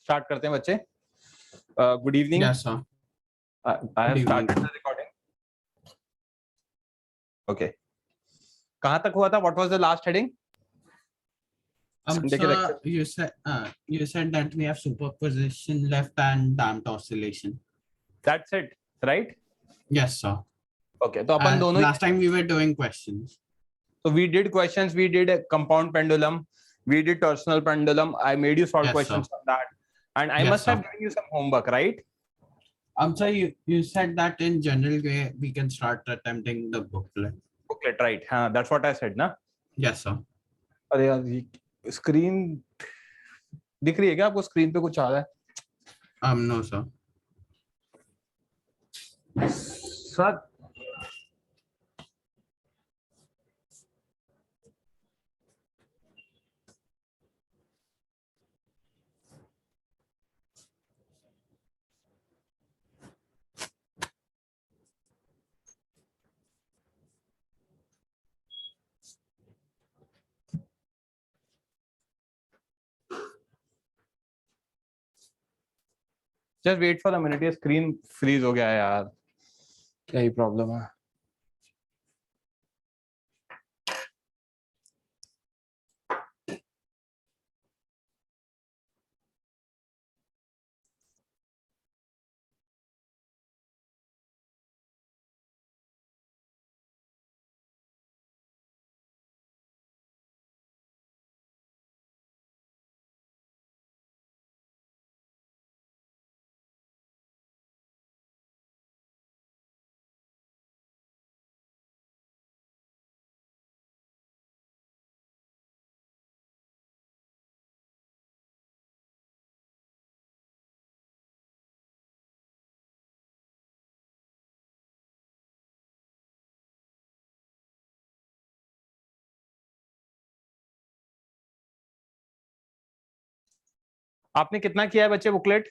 Start करते हैं बच्चे. Good evening. Yes, sir. I have started the recording. Okay. कहाँ तक हुआ था? What was the last heading? Sir, you said that we have superposition left and damped oscillation. That's it, right? Yes, sir. Okay. तो अपन दोनों. Last time we were doing questions. So we did questions. We did a compound pendulum. We did torsional pendulum. I made you solve questions on that, and I must have given you some homework, right? Sir, you said that in general way we can start attempting the booklet. Booklet, right? हाँ, that's what I said, ना? Yes, sir. अरे यार, ये screen दिख रही है क्या आपको? स्क्रीन पे कुछ आ रहा है? No, sir. Sir. Just wait for a minute. ये स्क्रीन फ्रीज हो गया है यार. क्या ही प्रॉब्लम है? आपने कितना किया है बच्चे booklet?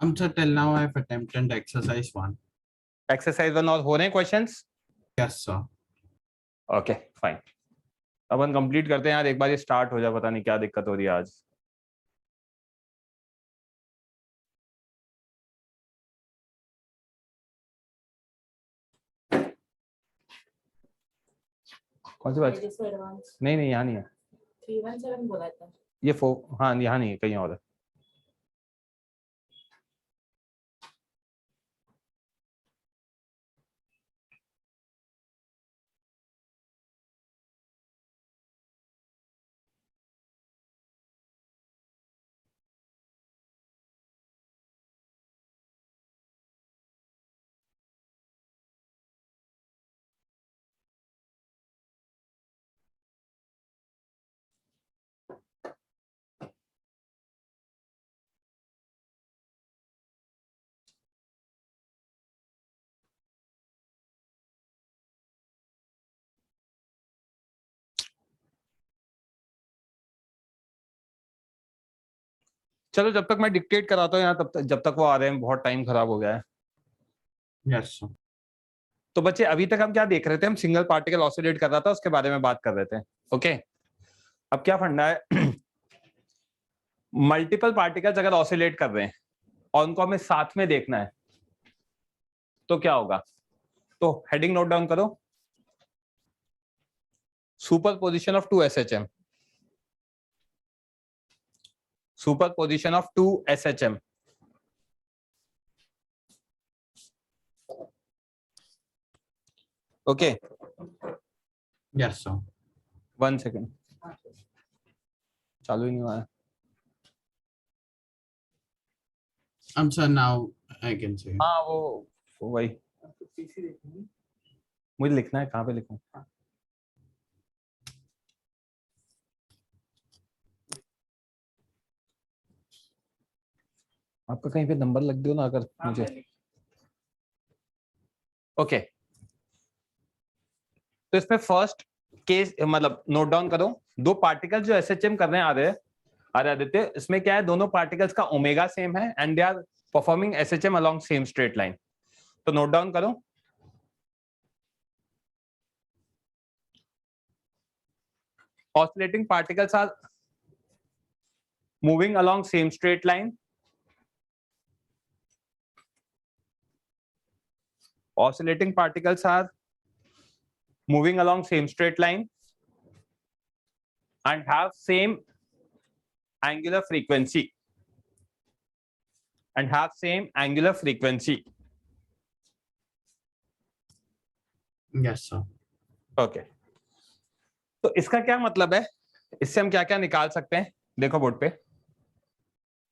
Sir, till now I have attempted exercise 1. Exercise 1 और हो रहे हैं questions? Yes, sir. Okay, fine. अपन कंप्लीट करते हैं यार. एक बार ये स्टार्ट हो जाए. पता नहीं क्या दिक्कत हो रही है आज. कौन सी बात? नहीं यहाँ नहीं है. 317 बोला था. ये हाँ यहाँ नहीं है, कहीं और है. चलो जब तक मैं डिक्टेट कराता हूँ यहाँ, तब तक जब तक वो आ रहे हैं, बहुत टाइम खराब हो गया है. Yes, sir. तो बच्चे अभी तक हम क्या देख रहे थे? हम सिंगल पार्टिकल ऑसिलेट कर रहा था, उसके बारे में बात कर रहे थे. ओके. अब क्या फंडा है? मल्टीपल पार्टिकल्स अगर ऑसिलेट कर रहे हैं और उनको हमें साथ में देखना है तो क्या होगा? तो हेडिंग नोट डाउन करो. Superposition of 2 SHM. Superposition of 2 SHM. Okay. Yes, sir. 1 second. चालू ही नहीं हुआ है. Sir, now I can say. हाँ वो वही. मुझे लिखना है. कहाँ पे लिखूं? आपका कहीं पे नंबर लग दो ना अगर मुझे. ओके. तो इसमें फर्स्ट केस मतलब नोट डाउन करो. 2 पार्टिकल्स जो एसएचएम कर रहे हैं आदित्य, इसमें क्या है? दोनों पार्टिकल्स का ओमेगा सेम है and they are performing SHM along same straight line. तो नोट डाउन करो. Oscillating particles are moving along same straight line. Oscillating particles are moving along same straight line and have same angular frequency. And have same angular frequency. Yes, sir. Okay. तो इसका क्या मतलब है? इससे हम क्या क्या निकाल सकते हैं? देखो बोर्ड पे.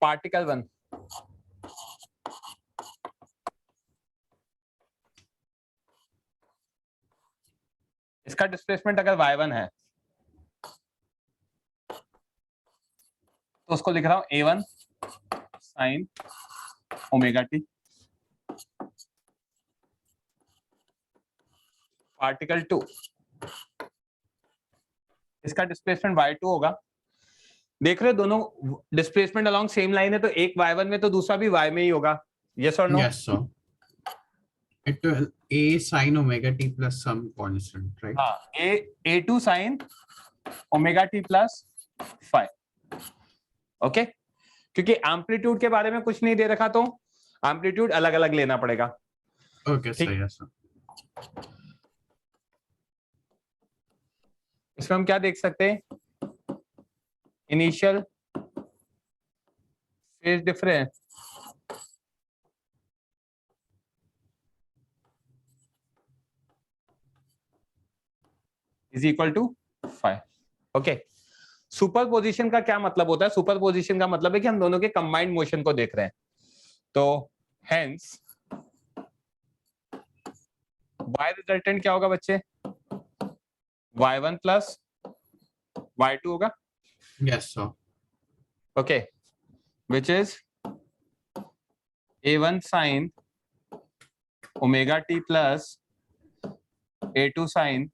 पार्टिकल 1. इसका डिस्प्लेसमेंट अगर y1 है तो उसको लिख रहा हूं a1 sin omega T. Particle 2, इसका डिस्प्लेसमेंट y2 होगा. देख रहे हो दोनों डिस्प्लेसमेंट अलोंग सेम लाइन है, तो एक y1 में तो दूसरा भी y में ही होगा. यस और no? Yes, sir. It will a sin omega t plus some constant, right? हाँ, a2 sin omega t plus 5. Okay, क्योंकि एम्पलीट्यूड के बारे में कुछ नहीं दे रखा तो एम्पलीट्यूड अलग अलग लेना पड़ेगा. Okay, sir. Yes, sir. इसमें हम क्या देख सकते हैं? Initial phase difference is equal to 5. Okay, superposition का क्या मतलब होता है? सुपरपोजिशन का मतलब है कि हम दोनों के कंबाइंड मोशन को देख रहे हैं. तो हेंस y रिजल्टेंट क्या होगा बच्चे? y1 प्लस y2 होगा. Yes, sir. Okay, which is a1 sin omega t plus a2 sin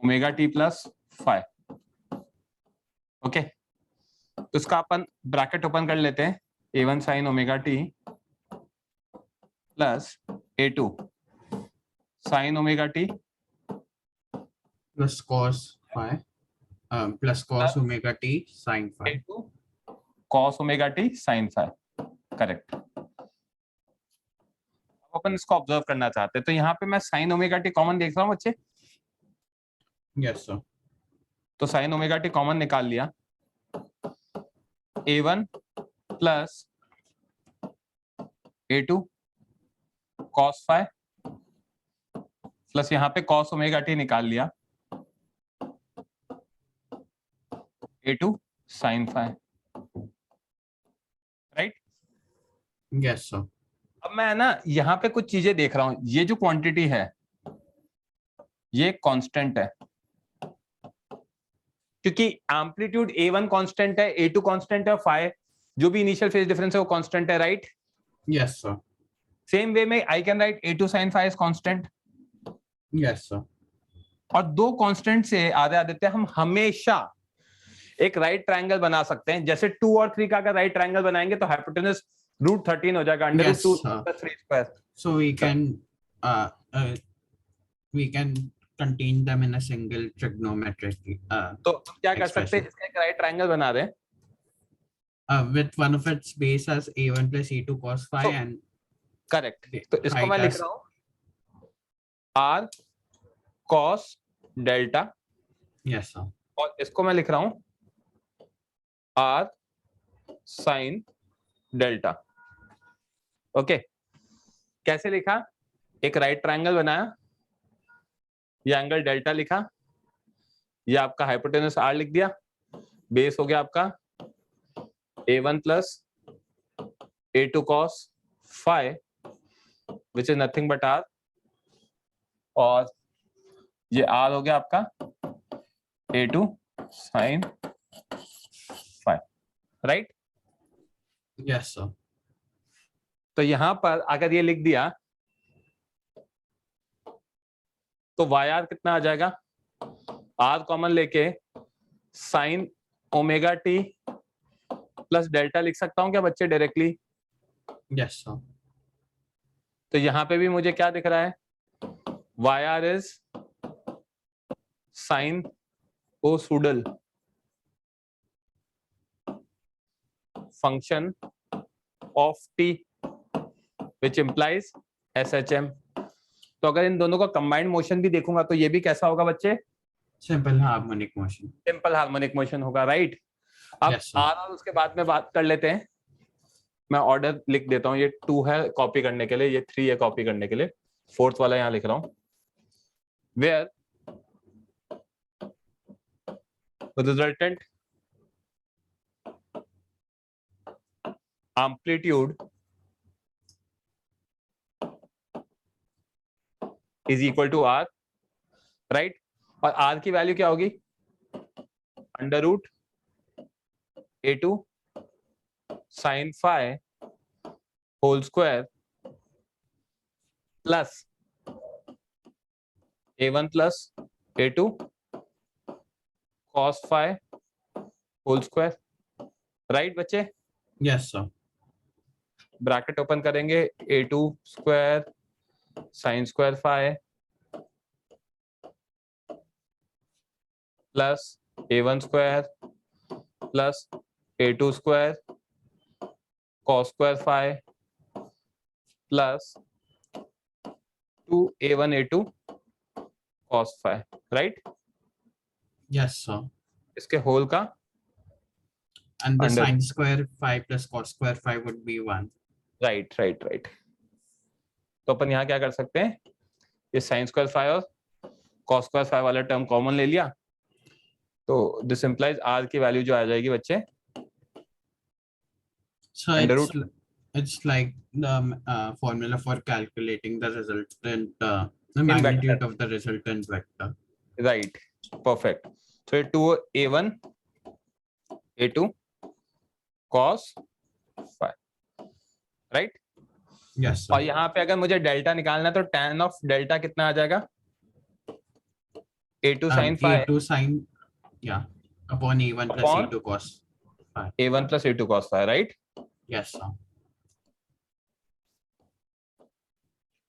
omega t plus 5. Okay, तो इसका अपन ब्रैकेट ओपन कर लेते हैं. a1 sin omega t plus a2 sin omega t Plus cos phi. Plus cos omega t sin phi. a2 cos omega t sin 5. Correct. अपन इसको observe करना चाहते हैं, तो यहाँ पे मैं sin ओमेगा टी कॉमन देख रहा हूँ बच्चे. Yes, sir. तो sin ओमेगा टी कॉमन निकाल लिया. a1 plus a2 cos phi plus यहाँ पे cos ओमेगा टी निकाल लिया. a2 sin phi. Right. Yes, sir. अब मैं ना यहाँ पे कुछ चीजें देख रहा हूं. ये जो क्वांटिटी है ये कांस्टेंट है, क्योंकि एम्पलीट्यूड a1 कांस्टेंट है, a2 कांस्टेंट है, phi जो भी इनिशियल फेज डिफरेंस है वो कांस्टेंट है. Right. Yes, sir. Same way में I can write a2 sin phi is constant. Yes, sir. और दो कांस्टेंट से आदित्य हम हमेशा एक राइट ट्रायंगल बना सकते हैं. जैसे 2 और 3 का अगर राइट ट्रायंगल बनाएंगे तो हाइपोटेनस √13 हो जाएगा. Under Yes, 2 sir. + 3 square. So we can contain them in a single trigonometric तो हम क्या कर सकते हैं? expression. इसका एक राइट ट्रायंगल बना दें. With one of its base as a1 plus a2 cos phi So, and correct. तो इसको height मैं लिख as- रहा हूं r cos delta, yes, sir. और इसको मैं लिख रहा हूं r sin डेल्टा. ओके, कैसे लिखा? एक राइट ट्रायंगल बनाया, ये एंगल डेल्टा लिखा, ये आपका हाइपोटेनस r लिख दिया, बेस हो गया आपका a1 plus a2 cos phi which is nothing but r, और ये r हो गया आपका a2 sin phi. Right. Yes, sir. तो यहां पर अगर ये लिख दिया तो yr कितना आ जाएगा? r कॉमन लेके sin omega t plus delta लिख सकता हूं क्या बच्चे डायरेक्टली? Yes, sir. तो यहां पे भी मुझे क्या दिख रहा है? yr इज sin ओ सूडल function of t which implies SHM. तो अगर इन दोनों का कंबाइंड मोशन भी देखूंगा तो ये भी कैसा होगा बच्चे? Simple harmonic motion. Simple harmonic motion होगा, राइट? अब Yes, sir. आर और उसके बाद में बात कर लेते हैं. मैं ऑर्डर लिख देता हूँ, ये 2 है कॉपी करने के लिए, ये 3 है कॉपी करने के लिए, 4th वाला यहाँ लिख रहा हूँ. Where resultant amplitude is equal to r, right? और r की वैल्यू क्या होगी? Under root a2 sin phi whole square plus a1 plus a2 cos phi whole square, right बच्चे? Yes, sir. ब्रैकेट ओपन करेंगे, a2 square sine square phi plus a1 square plus a2 square cos square phi plus 2a1 a2 cos phi, right? Yes, sir. इसके whole का And the Under- sine square phi plus cos square phi would be 1. Right right right. तो अपन यहाँ क्या कर सकते हैं, ये sign square phi और cos स्क्वायर फाई वाला टर्म कॉमन ले लिया, तो दिस इंप्लाइज r की वैल्यू जो आ जाएगी बच्चे, So Under it's like the formula for calculating the resultant, the magnitude vector. of the resultant vector. Right, perfect. तो ये 2a1 a2 cos phi, right? Yes, और sir. यहाँ पे अगर मुझे डेल्टा निकालना है तो tan ऑफ डेल्टा कितना आ जाएगा? a2 sin phi A2 sine, yeah, upon A1 plus Upon? A2 cos phi. a1 plus a2 cos phi, right? Yes, sir.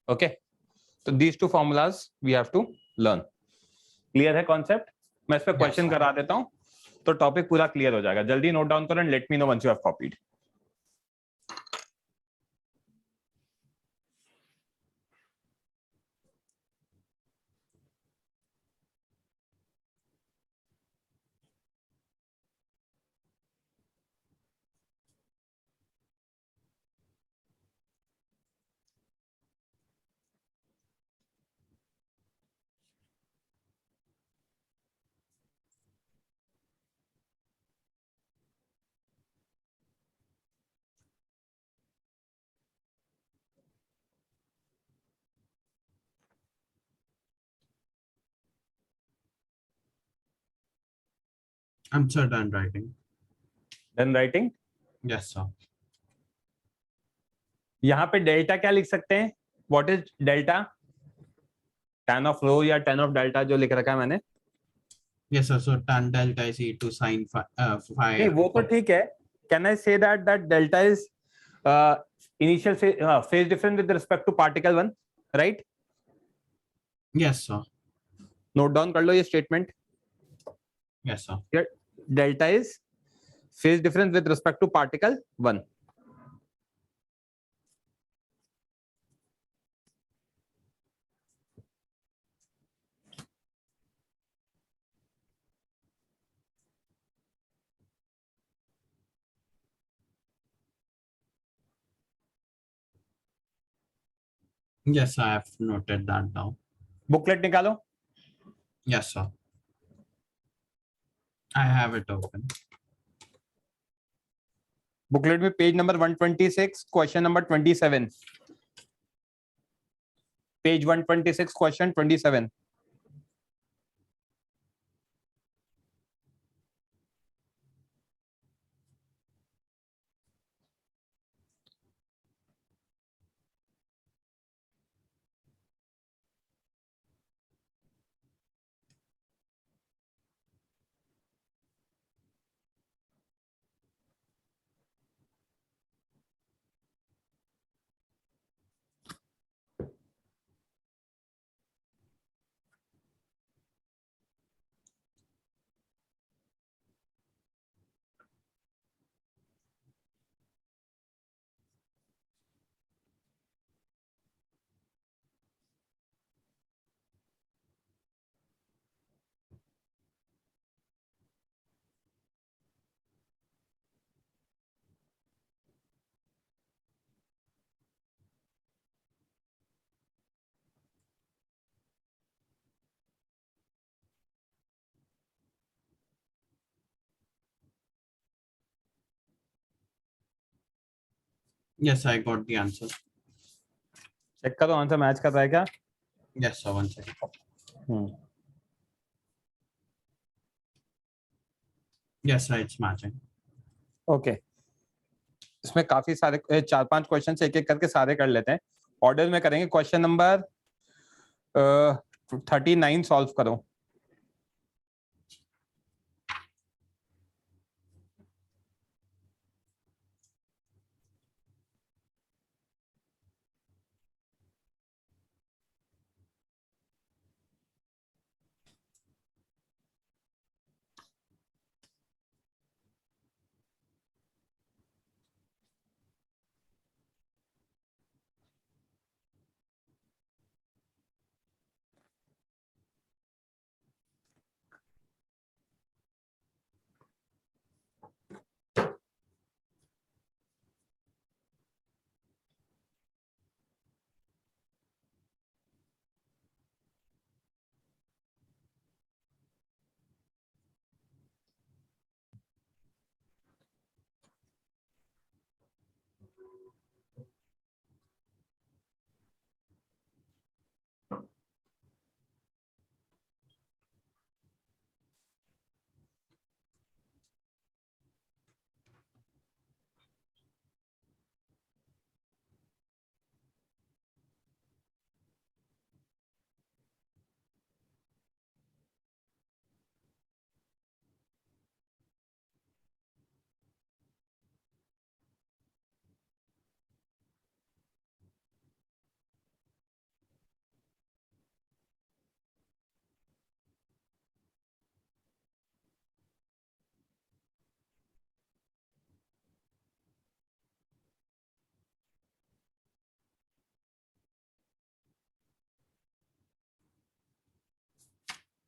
Okay, तो these two formulas we have to learn. Clear है concept? मैं इस पे question sir. करा देता हूँ तो topic पूरा क्लियर हो जाएगा. जल्दी नोट डाउन करो and let me know once you have copied. I'm sure done writing. Then writing. Yes, sir. यहाँ पे डेल्टा क्या लिख सकते हैं? What is delta? tan of रो या tan ऑफ डेल्टा जो लिख रखा है मैंने. Yes, sir. So tan delta is E2 sine phi. नहीं वो तो ठीक है. Can I say that delta is initial phase difference with respect to particle 1, right? Yes, sir. Note down कर लो ये statement. Yes, sir. Delta is phase difference with respect to particle 1. Yes, I have noted that down. Booklet निकालो. Yes, sir. I have it open. बुकलेट में page number 126 question number 27. Page 126 question 27. Yes, I got the answer. Check करो answer match कर रहा है क्या? Yes, sir. 1 second. Yes, sir. It's matching. Okay, इसमें काफी सारे 4-5 क्वेश्चन एक एक करके सारे कर लेते हैं, ऑर्डर में करेंगे। क्वेश्चन नंबर 39 सॉल्व करो।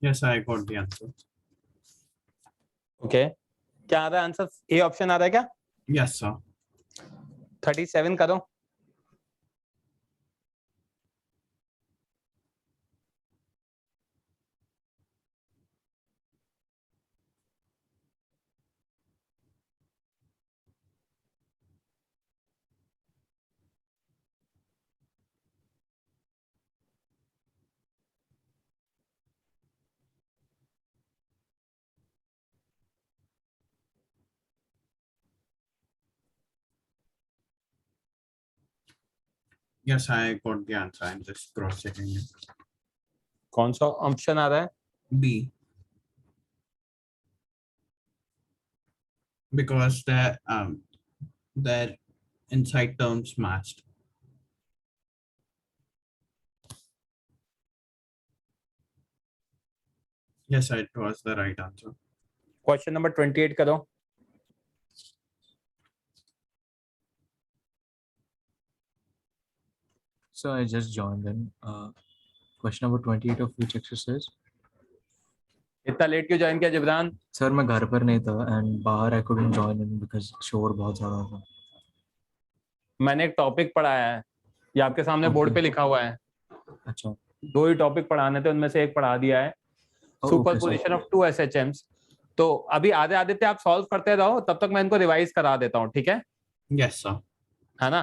Yes, I got the answer. Okay, क्या आ रहा है आंसर? ए ऑप्शन आ रहा है क्या? Yes, sir. 37 करो। Yes, I got the answer. I'm just cross-checking it. कौन सा ऑप्शन आ रहा है? B. Because their inside terms matched. Yes, it was the right answer. Question number 28 करो। So I just joined in. Question number 28 of which exercise? इतना late क्यों join किया Jibran? Sir मैं घर पर नहीं था and बाहर I couldn't join in because शोर बहुत ज्यादा था। मैंने एक टॉपिक पढ़ाया है, ये आपके सामने बोर्ड पे लिखा हुआ है। अच्छा, 2 ही टॉपिक पढ़ाने थे, उनमें से एक पढ़ा दिया है, सुपरपोजिशन ऑफ 2 SHMs। तो अभी आधे आधे आप सॉल्व करते रहो, तब तक मैं इनको रिवाइज करा देता हूँ, ठीक है? Yes, sir. है ना?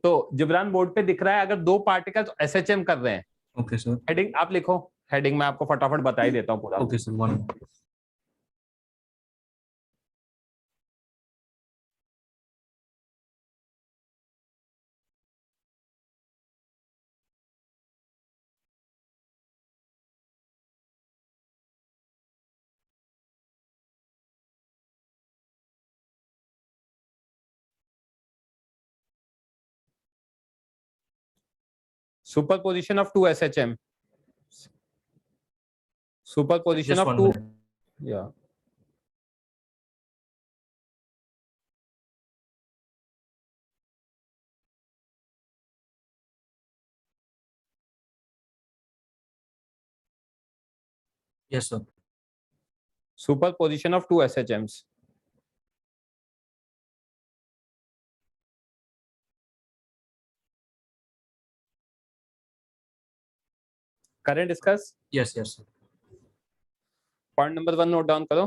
तो जिब्रान बोर्ड पे दिख रहा है, अगर 2 पार्टिकल्स SHM कर रहे हैं, ओके सर। हेडिंग आप लिखो, हेडिंग में आपको फटाफट बता ही देता हूँ पूरा। Okay sir, 1 superposition of 2 SHM, superposition Just of 1 2, minute. या Yes sir. Superposition of 2 SHMs। करें discuss? Yes sir. Point number 1 note down करो।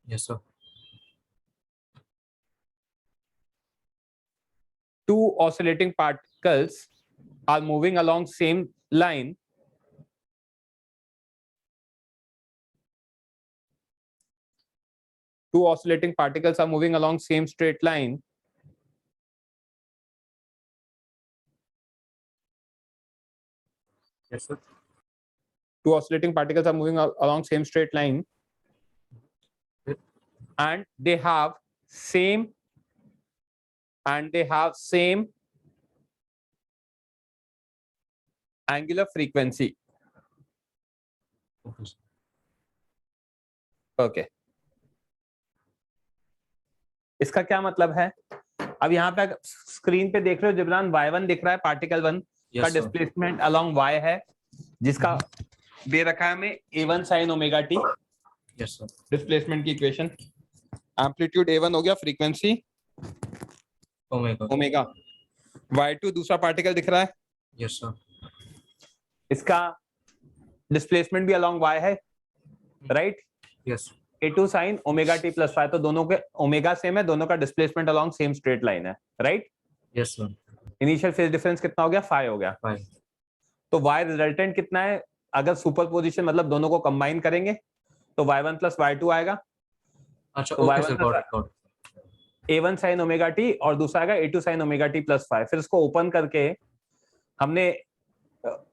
Yes sir. two oscillating particles are moving along same line, two oscillating particles are moving along same straight line, Yes, sir. two oscillating particles are moving along same straight line, and they have same angular frequency. Okay, sir. Okay इसका क्या मतलब है? अब यहाँ पे screen पे देख रहे हो जिब्रान, y1 दिख रहा है, पार्टिकल 1 का Yes, sir. Displacement along y है, जिसका दे रखा है हमें a1 sin omega t, Yes, sir. Displacement की इक्वेशन। एम्पलीट्यूड a1 हो गया, फ्रीक्वेंसी Omega. ओमेगा। y2 दूसरा पार्टिकल दिख रहा है, Yes, sir. इसका डिस्प्लेसमेंट भी अलोंग y है, right? Yes. a2 sin omega t plus five, तो दोनों के ओमेगा सेम है, दोनों का displacement along same straight line है, right? Yes, sir. Initial phase difference कितना हो गया? 5 हो गया। 5. तो y रिजल्टेंट कितना है? अगर सुपरपोजिशन मतलब दोनों को कंबाइन करेंगे तो y1 प्लस y2 आएगा, अच्छा, तो okay, y1 sir. Got it. a1 sin omega t और दूसरा आएगा a2 sin omega t plus 5। फिर इसको ओपन करके हमने,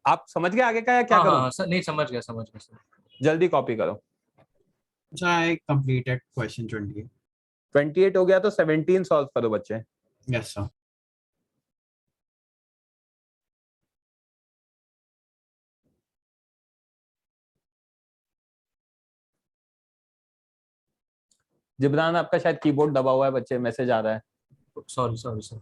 आप समझ गए आगे का या क्या करूं? हाँ, सर, नहीं समझ गया सर. जल्दी कॉपी करो। So I completed question 20. 28 हो गया तो 17 सॉल्व करो बच्चे। Yes, sir. जिब्रान आपका शायद कीबोर्ड दबा हुआ है बच्चे, मैसेज आ रहा है। Sorry, sir.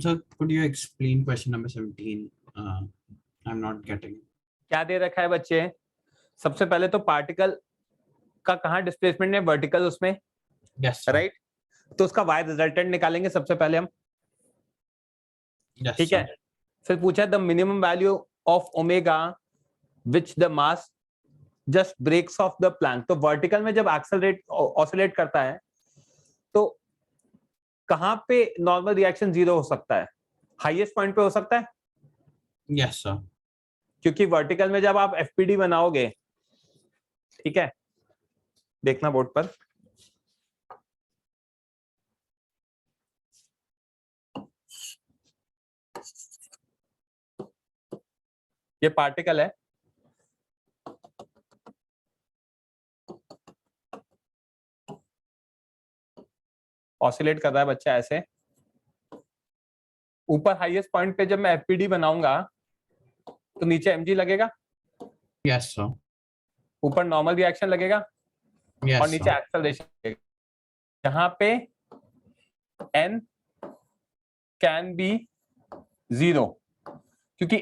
Sir, could you explain question number 17? I'm not getting. क्या दे रखा है बच्चे? सबसे पहले तो पार्टिकल का कहाँ डिस्प्लेसमेंट है? वर्टिकल उसमें, Yes, sir. राइट? तो उसका y रिजल्टेंट निकालेंगे सबसे पहले हम, Yes, ठीक sir. है? फिर पूछा the minimum value of omega which the mass just breaks off the plank. तो वर्टिकल में जब एक्सेलरेट ऑसिलेट करता है तो कहां पे नॉर्मल रिएक्शन जीरो हो सकता है? हाईएस्ट पॉइंट पे हो सकता है, Yes, sir. क्योंकि वर्टिकल में जब आप एफपीडी बनाओगे, ठीक है, देखना बोर्ड पर, ये पार्टिकल है, ऑसिलेट कर रहा है बच्चा ऐसे। ऊपर हाईएस्ट पॉइंट पे जब मैं एफपीडी बनाऊंगा तो नीचे एमजी लगेगा, Yes, sir. ऊपर नॉर्मल रिएक्शन लगेगा और Yes, नीचे sir. एक्सेलरेशन लगेगा, जहां पे n कैन बी 0, क्योंकि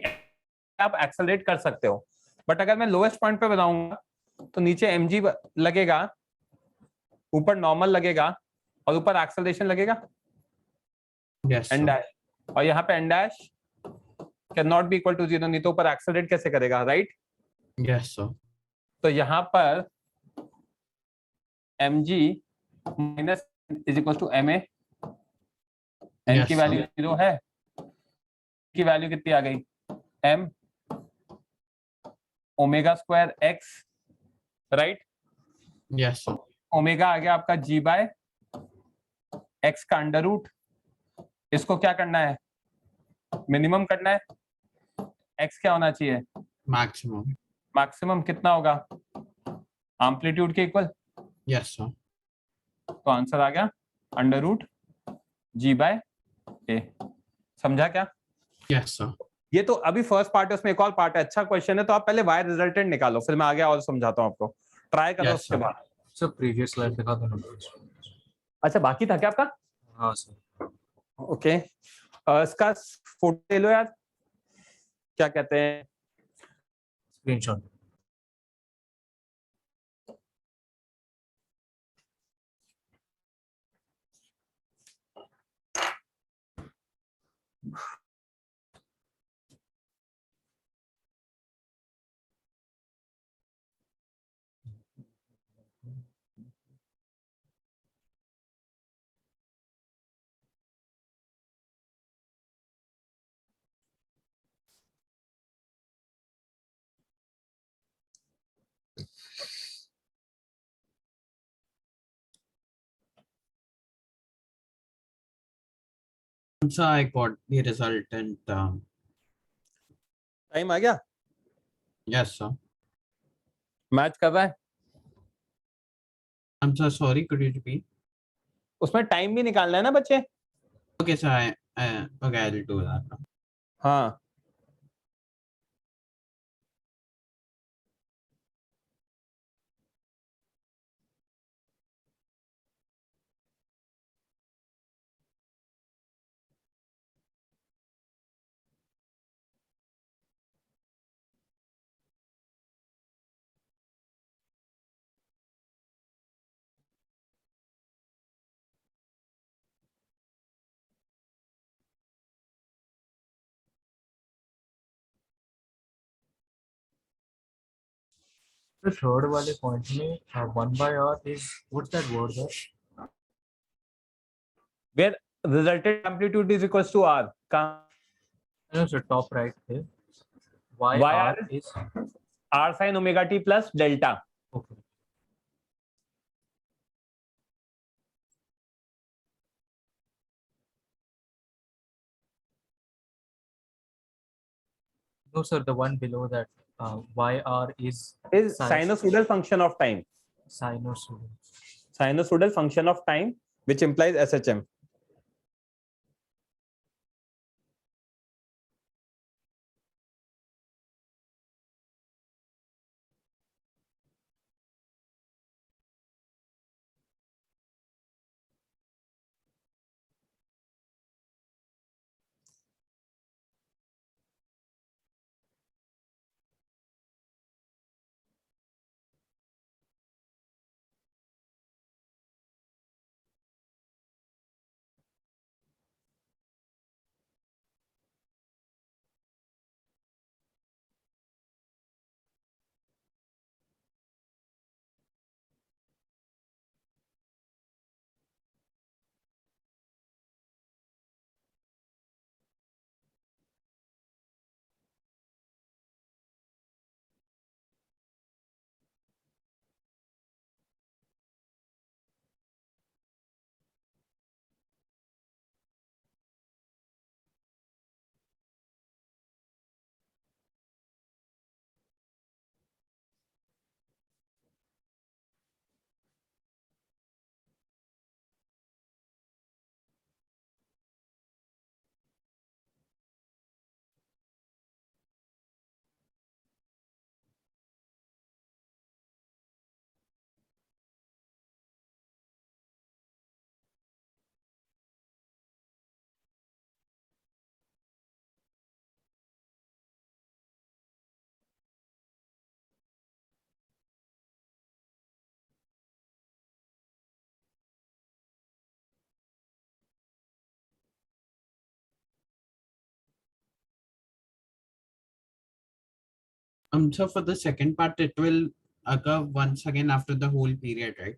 आप एक्सेलरेट कर सकते हो। बट अगर मैं लोएस्ट पॉइंट पे बनाऊंगा तो नीचे mg लगेगा, ऊपर नॉर्मल लगेगा और ऊपर एक्सेलरेशन लगेगा, Yes, एन sir. डैश, और यहाँ पे N dash cannot be equal to 0, नहीं तो ऊपर एक्सेलरेट कैसे करेगा, राइट? Yes, sir. तो यहाँ पर mg minus is equal to ma, n Yes, की sir. वैल्यू 0 है, की वैल्यू कितनी आ गई? m omega square x, right? Yes, sir. Omega आ गया आपका g बाय x का अंडर रूट। इसको क्या करना है? मिनिमम करना है। x क्या होना चाहिए? Maximum. मैक्सिमम कितना होगा एम्पलीट्यूड के इक्वल, Yes, sir. तो आंसर आ गया √g/a। समझा क्या? Yes, sir. ये तो अभी फर्स्ट पार्ट है, उसमें एक और पार्ट है। अच्छा क्वेश्चन है, तो आप पहले वाई रिजल्टेंट निकालो, फिर मैं आगे और समझाता हूँ आपको, ट्राई करो Yes, उसके sir. बाद। सर प्रीवियस स्लाइड दिखा दो ना। अच्छा बाकी था क्या आपका? हाँ सर। ओके इसका फोटो ले लो यार, क्या कहते हैं, screenshot. So I got the resultant. Time आ गया, Yes, sir. मैच कर रहा है, I'm so sorry. Could you repeat? उसमें टाइम भी निकालना है ना बच्चे। Okay, sir. Okay, I'll do that. हाँ तो थर्ड वाले पॉइंट में 1/r is what's that word there? Where resultant amplitude is equals to R का No sir, top right है। YR YR is R sin omega t plus delta. okay. No sir, the one below that YR is is sinusoidal function of time, sinusoidal. Sinusoidal function of time which implies SHM। So for the second part, it will occur once again after the whole period, right?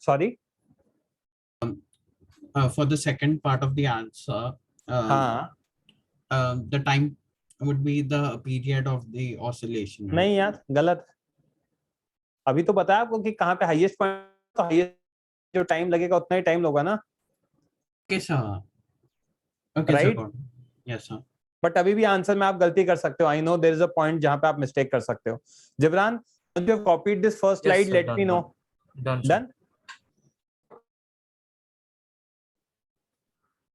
Sorry For the second part of the answer, हाँ the time would be the period of the oscillation, right? नहीं यार गलत, अभी तो बताया आपको कि कहाँ पे हाईएस्ट पॉइंट, तो हाईएस्ट जो टाइम लगेगा उतना ही टाइम होगा ना, Okay, sir. Okay, sir. Right? got it. Yes, sir. But अभी भी आंसर में आप गलती कर सकते हो. I know there is a point जहां पे आप मिस्टेक कर सकते हो. Jibran, once you have copied this first slide, sir, let done, me know. Done, sir. Done?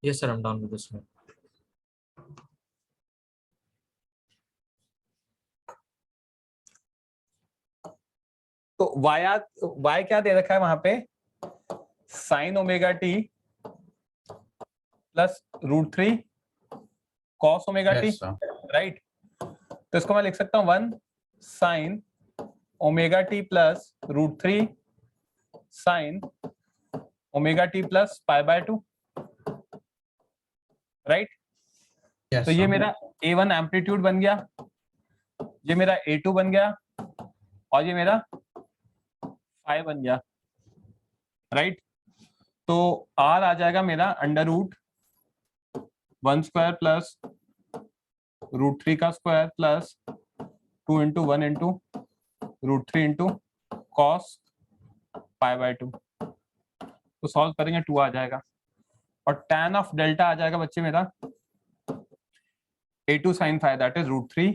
Yes, sir, I'm done with this one. तो y क्या दे रखा है वहां पे? Sine omega t plus √3 cos omega t, Yes, sir. Right? तो इसको मैं लिख सकता हूँ 1 sine omega t plus √3 sine omega t plus π/2, right? Yes, तो ये sir. मेरा A1 एम्पलीट्यूड बन गया, ये मेरा A2 बन गया और ये मेरा फाई बन गया, राइट? तो R आ जाएगा मेरा √1² प्लस √3 का स्क्वायर प्लस 2 × 1 × √3 × cos π/2. तो सॉल्व करेंगे 2 आ जाएगा और tan ऑफ डेल्टा आ जाएगा बच्चे मेरा A2 sin phi, that is √3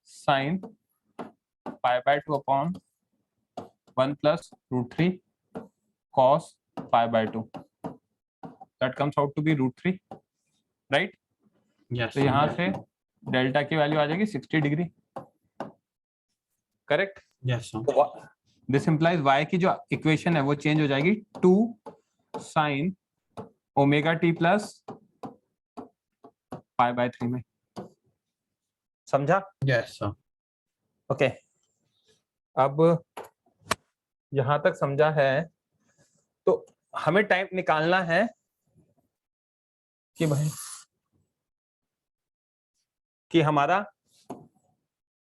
sin π/2 upon 1 plus √3 cos π/2. That comes out to be √3, right? Yes, तो sir. यहाँ से डेल्टा की वैल्यू आ जाएगी 60 degree, correct? Yes, sir. This implies y की जो इक्वेशन है वो चेंज हो जाएगी 2 sin ओमेगा टी प्लस π/3 में. समझा? Yes, sir. ओके. अब यहां तक समझा है तो हमें टाइम निकालना है कि भाई कि हमारा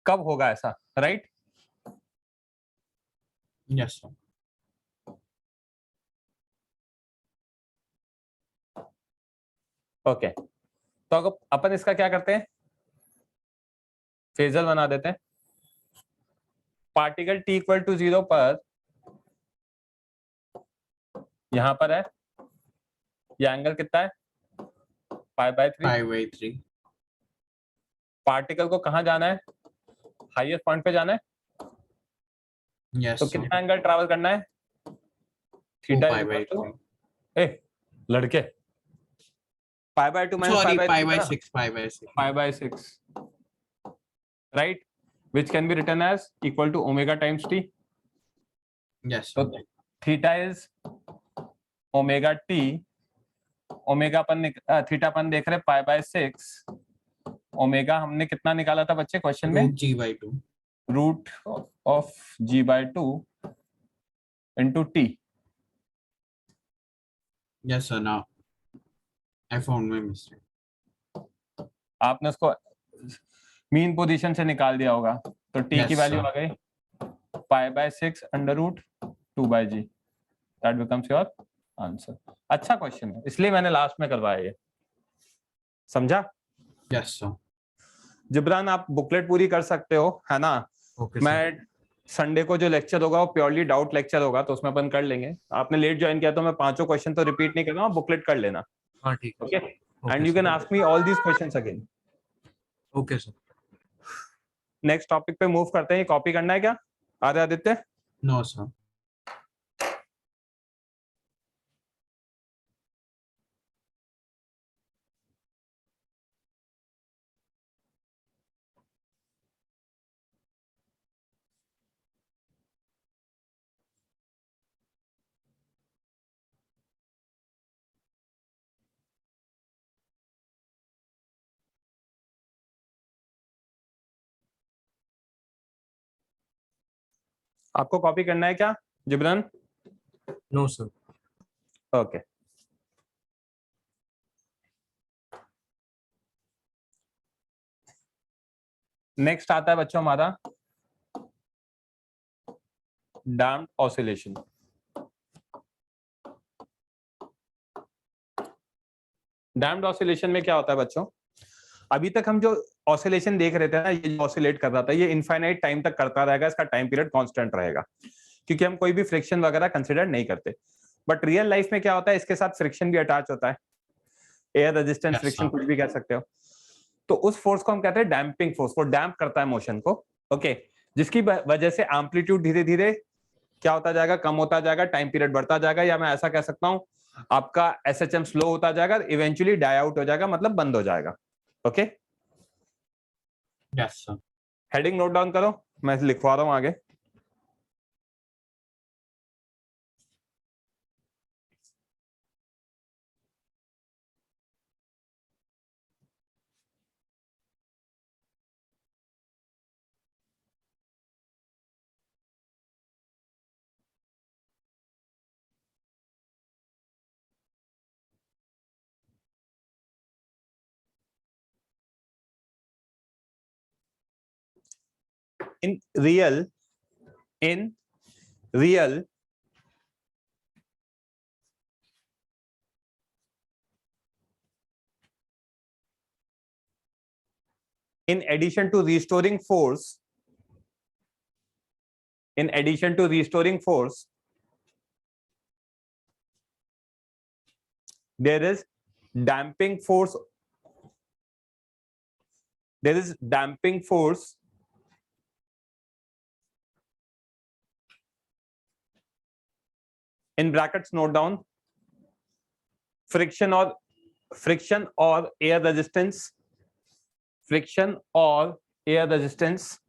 कब होगा ऐसा, राइट? Yes, sir. ओके. तो अगर अपन इसका क्या करते हैं, फेजर बना देते हैं. पार्टिकल t = 0 पर यहां पर है, ये एंगल कितना है? π/3. π/3. पार्टिकल को कहां जाना है? हाईएस्ट पॉइंट पे जाना है. Yes, तो sir. कितना एंगल ट्रैवल करना है? 2 थीटा π/3. लड़के π/2 minus Sorry, π/6 π/6. π/6, right? Which can be written as equal to omega times t. Yes, So sir. theta is omega t. Omega अपन थीटा अपन देख रहे π/6. ओमेगा हमने कितना निकाला था बच्चे क्वेश्चन में? √g/2. √g/2 into t. Yes, sir. Now I found my mistake. आपने उसको मीन पोजीशन से निकाल दिया होगा तो t Yes, की वैल्यू sir. आ गई π/6 √2/g. That becomes your answer. अच्छा क्वेश्चन है, इसलिए मैंने लास्ट में करवाया ये. समझा? Yes, sir. जिब्रान आप बुकलेट पूरी कर सकते हो, है ना? Okay, sir. मैं संडे को जो लेक्चर होगा वो प्योरली डाउट लेक्चर होगा तो उसमें अपन कर लेंगे. आपने लेट ज्वाइन किया तो मैं 5 क्वेश्चन तो रिपीट नहीं करूंगा, बुकलेट कर लेना. हाँ, ठीक है. Okay? Okay, and you sir. Can ask me all these questions again. Okay, sir. Next topic पे मूव करते हैं. कॉपी करना है क्या आदित्य? No, sir. आपको कॉपी करना है क्या Jibran? No, sir. Okay. Next आता है बच्चों हमारा डैम्प्ड ऑसिलेशन. डैम्प्ड ऑसिलेशन में क्या होता है बच्चों? अभी तक हम जो ऑसिलेशन देख रहे थे ना, ये ऑसिलेट कर रहा था, ये इनफाइनाइट टाइम तक करता रहेगा, इसका टाइम पीरियड कांस्टेंट रहेगा क्योंकि हम कोई भी फ्रिक्शन वगैरह कंसीडर नहीं करते. बट रियल लाइफ में क्या होता है, इसके साथ फ्रिक्शन भी अटैच होता है. Air resistance Yes, friction sir. कुछ भी कह सकते हो. तो उस फोर्स को हम कहते हैं डैम्पिंग फोर्स, वो डैम्प करता है मोशन को, ओके, जिसकी वजह से एम्पलीट्यूड धीरे धीरे क्या होता जाएगा, कम होता जाएगा, टाइम पीरियड बढ़ता जाएगा, या मैं ऐसा कह सकता हूं आपका एसएचएम स्लो होता जाएगा, इवेंचुअली डाई आउट हो जाएगा, मतलब बंद हो जाएगा, okay. Yes, sir. Heading note down करो, मैं लिखवा रहा हूं आगे। in real in real in addition to restoring force, in addition to restoring force, there is damping force, there is damping force in brackets, note down, friction or air resistance, friction or air resistance,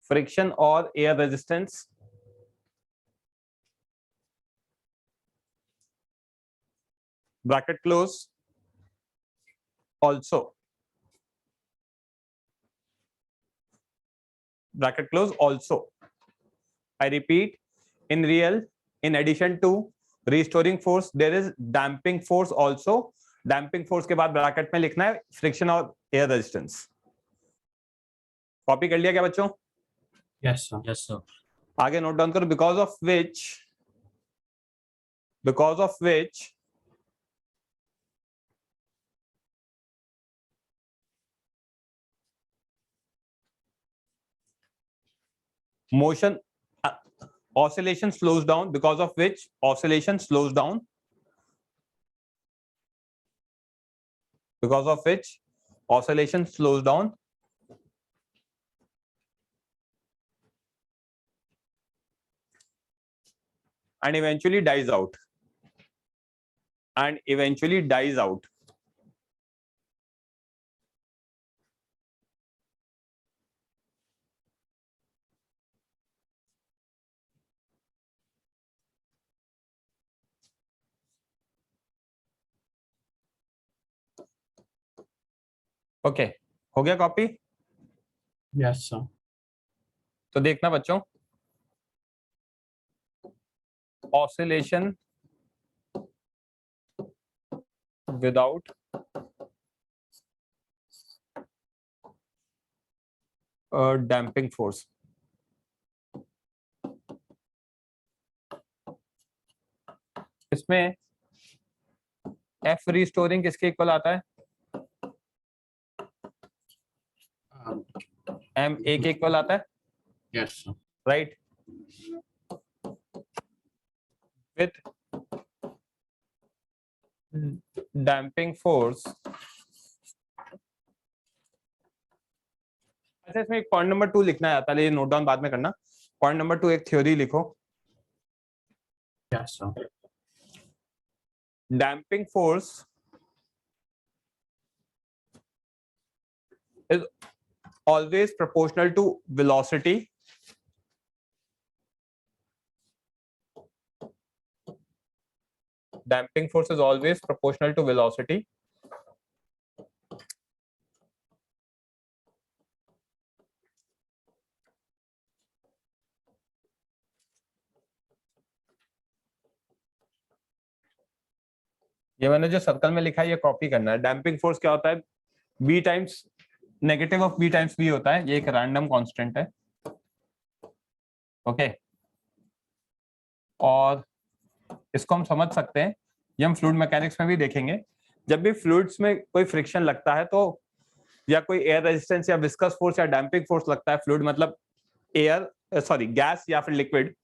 friction or air resistance, bracket close, also, bracket close, also. I repeat, in real, in addition to restoring force, there is damping force also. Damping force के बाद bracket में लिखना है friction और air resistance. Copy कर लिया क्या बच्चों? Yes, sir. Yes, sir. आगे नोट डाउन करो, because of which motion oscillation slows down, because of which oscillation slows down, because of which oscillation slows down, and eventually dies out, and eventually dies out. Okay, हो गया copy? Yes, sir. तो देखना बच्चों, oscillation without damping force, इसमें F restoring किसके equal आता है? M A के इक्वल आता है, Yes, sir. Right? With damping force, अच्छा इसमें एक पॉइंट नंबर 2 लिखना है, पहले ये नोट डाउन बाद में करना। पॉइंट नंबर 2 एक थ्योरी लिखो। Yes, sir. Damping force is always proportional to velocity. Damping force is always proportional to velocity. ये मैंने जो सर्कल में लिखा है ये कॉपी करना है। डैम्पिंग फोर्स क्या होता है? B times negative of B times B होता है, ये एक रैंडम कांस्टेंट है, ओके। और इसको हम समझ सकते हैं, ये हम फ्लूइड मैकेनिक्स में भी देखेंगे। जब भी फ्लूइड्स में कोई फ्रिक्शन लगता है तो या कोई एयर रेजिस्टेंस या विस्कस फोर्स या डैम्पिंग फोर्स लगता है, फ्लूइड मतलब गैस या फिर लिक्विड,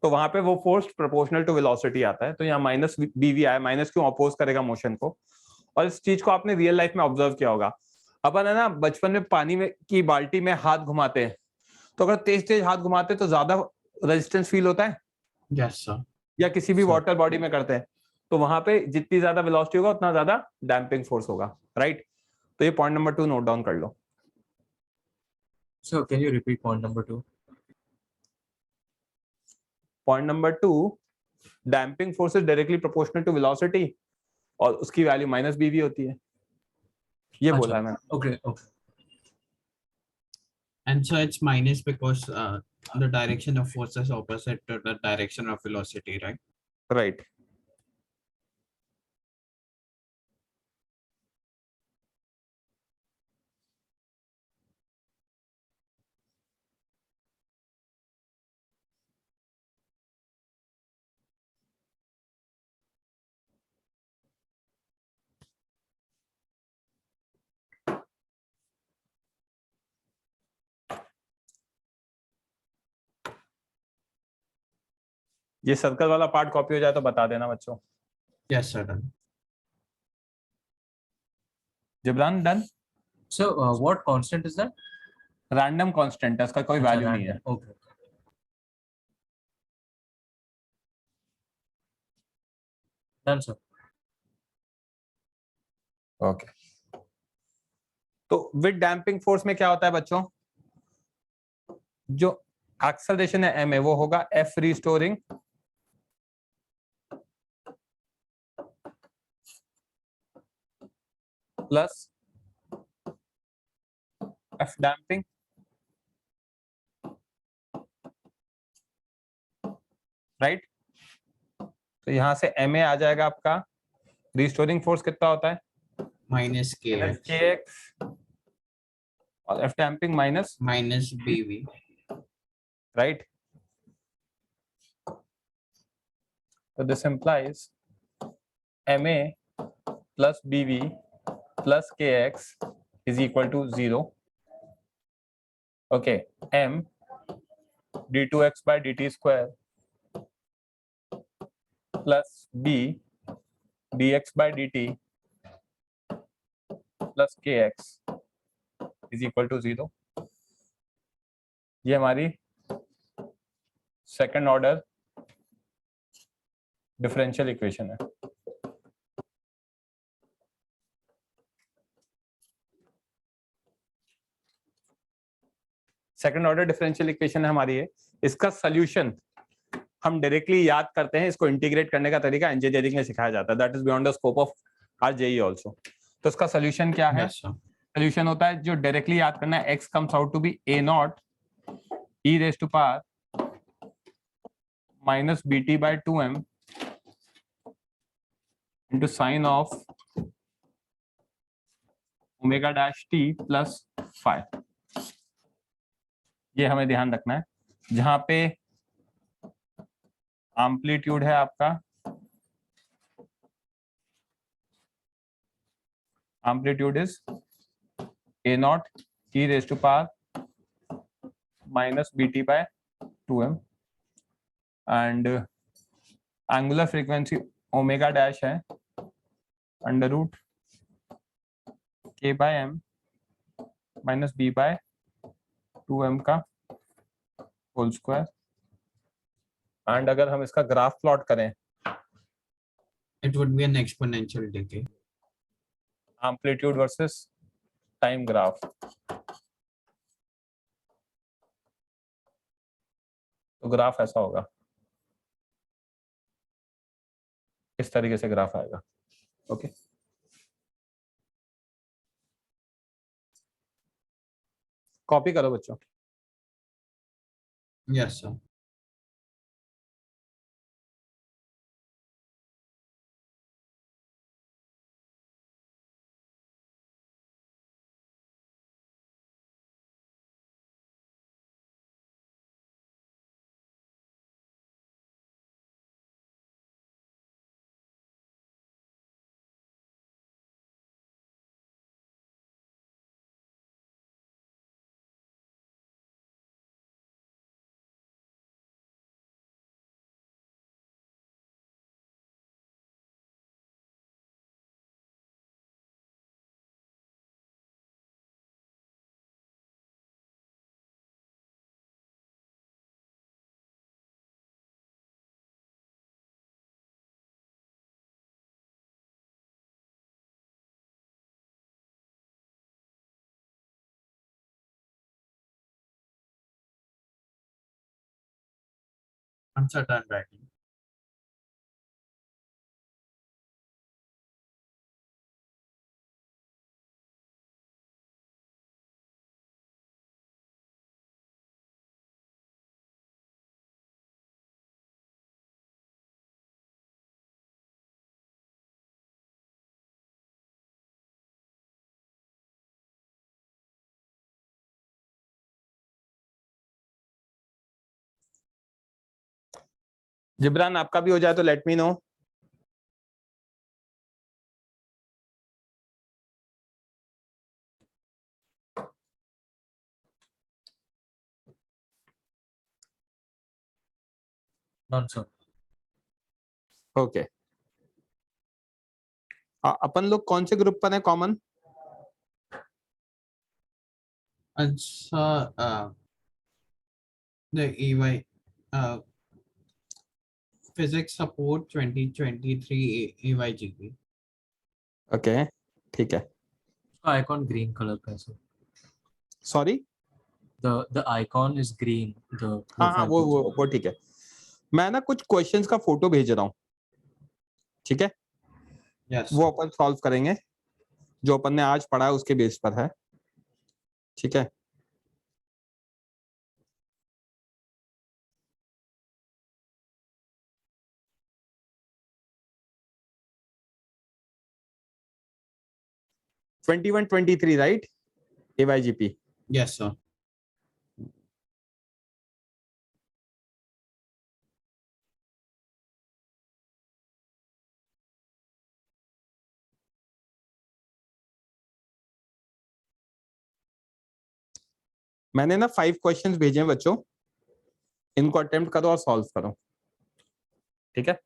तो वहां पे वो फोर्स प्रोपोर्शनल टू वेलोसिटी आता है। तो यहाँ माइनस बीवी आया, माइनस क्यों? अपोज करेगा मोशन को। और इस चीज को आपने रियल लाइफ में ऑब्जर्व किया होगा। अपन है ना बचपन में पानी में की बाल्टी में हाथ घुमाते हैं, तो अगर तेज तेज हाथ घुमाते हैं तो ज्यादा रेजिस्टेंस फील होता है, Yes, sir. या किसी भी Sir. वाटर बॉडी में करते हैं, तो वहां पे जितनी ज्यादा वेलोसिटी होगा उतना ज्यादा डैम्पिंग फोर्स होगा, राइट। तो ये पॉइंट नंबर 2 नोट डाउन कर लो। So can you repeat point number 2? Point number 2, damping force is directly proportional to velocity और उसकी वैल्यू माइनस बी होती है, ये बोला है मैंने। Okay, okay. And so it's minus because the direction of force is opposite to the direction of velocity, right? Right. ये circle वाला पार्ट कॉपी हो जाए तो बता देना बच्चों। Yes, sir. Done. Jibran done. So what constant is that? Random constant है, उसका कोई अच्छा, वैल्यू नहीं है। random. Okay. Done, sir. Okay. तो विद डैम्पिंग फोर्स में क्या होता है बच्चों, जो एक्सेलरेशन है m है वो होगा f restoring plus f damping, right. तो यहां से ma आ जाएगा आपका, रिस्टोरिंग फोर्स कितना होता है Minus kx kx, और f damping minus, minus bv. Right. तो this implies ma plus bv plus kx is equal to 0. Okay, m d2x by dt square plus b dx by dt plus kx is equal to 0. ये हमारी second order differential equation है। Second order differential equation है हमारी है। इसका solution हम directly याद करते हैं, इसको इंटीग्रेट करने का तरीका इंजीनियरिंग में सिखाया जाता है, that is beyond the scope of our JEE also. तो इसका सोल्यूशन क्या है? Yes, sir. सोल्यूशन होता है जो डायरेक्टली याद करना है, x comes out to be a naught e raise to power minus bt by 2m into sin of omega dash t plus phi. ये हमें ध्यान रखना है, जहां पे एम्पलीट्यूड है आपका, amplitude is a naught e raise to power minus bt by 2m and angular frequency omega dash है under root k by m minus b by 2m का होल स्क्वायर। एंड अगर हम इसका ग्राफ प्लॉट करें, It would be an exponential decay. Amplitude versus time graph, तो graph ऐसा होगा, इस तरीके से ग्राफ आएगा। ओके, कॉपी करो बच्चों। Yes, sir. uncertain handwriting. Jibran आपका भी हो जाए तो let me know. None, sir. Okay. अपन लोग कौन से ग्रुप पर है कॉमन? अच्छा, the EY physics support 2023 AYGP. Okay, ठीक है. उसका icon green color का है, sir. Sorry. The icon is green. The हाँ हाँ, profile वो picture. वो ठीक है. मैं ना कुछ क्वेश्चंस का फोटो भेज रहा हूँ, ठीक है? Yes. वो अपन सॉल्व करेंगे, जो अपन ने आज पढ़ा है उसके बेस पर है, ठीक है? Twenty 23, right? AYGP. Yes, sir. मैंने ना 5 क्वेश्चंस भेजे हैं बच्चों, इनको अटेम्प्ट करो और सॉल्व करो, ठीक है?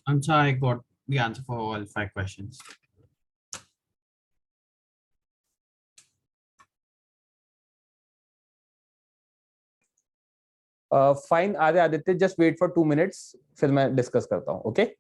Answer, I got the answer for all 5 questions. Fine Aditya, just wait for 2 minutes, फिर मैं डिस्कस करता हूँ. ओके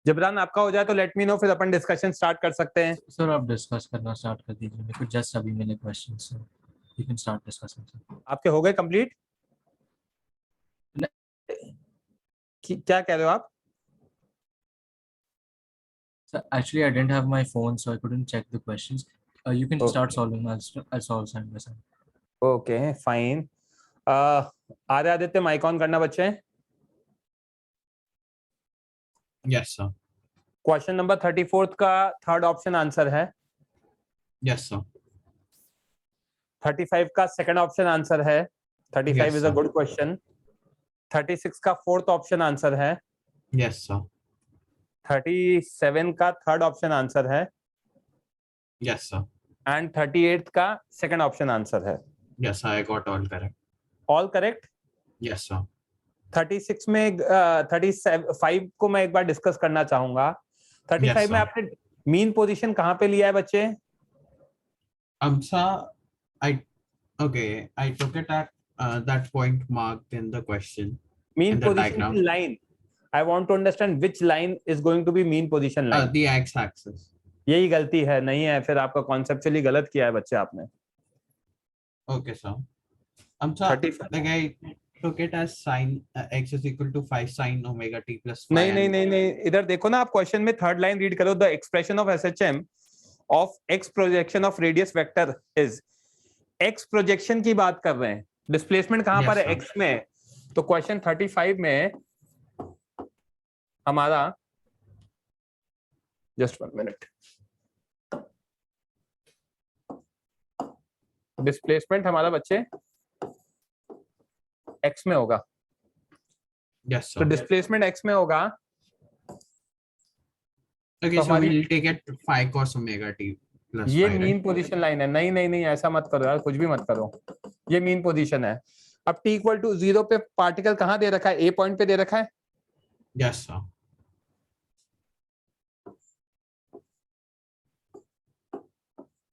जबरान, आपका हो जाए तो लेट मी नो, फिर अपन डिस्कशन स्टार्ट कर सकते हैं. सर आप डिस्कस करना स्टार्ट कर दीजिए, मेरे को जस्ट अभी मिले question, sir you can start discussing sir. आपके हो गए कंप्लीट? क्या कह रहे हो आप? Sir, actually I didn't have my phone so I couldn't check the questions. You can start Okay. solving. I'll solve side by side. Okay fine. Aditya, mic on करना बच्चे. Yes, sir. क्वेश्चन नंबर 34 का third option answer है. Yes, sir. 35 का second option answer है. 35 Yes, is a sir. Good question. 36 का fourth option answer है. Yes, sir. 37 का third option answer है. Yes, sir. एंड 38 का सेकंड ऑप्शन आंसर है. Yes, I got all correct. All correct. Yes, sir. 36 में 35 को मैं एक बार डिस्कस करना चाहूंगा. 35 Yes, में sir. आपने मीन पोजीशन कहां पे लिया है बच्चे? Sir, I took it at that point marked in the question. Mean In the position diagram. की line. I want to understand which line is going to be mean position line. The x-axis. यही गलती है, नहीं है? फिर आपका conceptually गलत किया है बच्चे आपने. Okay, sir. Sir, 35. like I took it as sin x is equal to 5 sin omega t plus 5. नहीं नहीं नहीं नहीं, इधर देखो ना, आप क्वेश्चन में थर्ड लाइन रीड करो. The expression of SHM of x projection of radius vector is. X projection की बात कर रहे हैं. डिस्प्लेसमेंट कहां पर है? Yes, एक्स में. तो क्वेश्चन 35 में हमारा, जस्ट 1 मिनट, डिस्प्लेसमेंट हमारा बच्चे एक्स में होगा. Yes, तो sir. डिस्प्लेसमेंट एक्स में होगा. Okay, तो so हमारी we'll take it 5 cos omega t plus ये 5, मीन right? पोजीशन लाइन है. नहीं नहीं नहीं, ऐसा मत करो यार, कुछ भी मत करो. ये मीन पोजीशन है. अब t इक्वल टू 0 पे पार्टिकल कहां दे रखा है? ए पॉइंट पे दे रखा है. Yes, sir.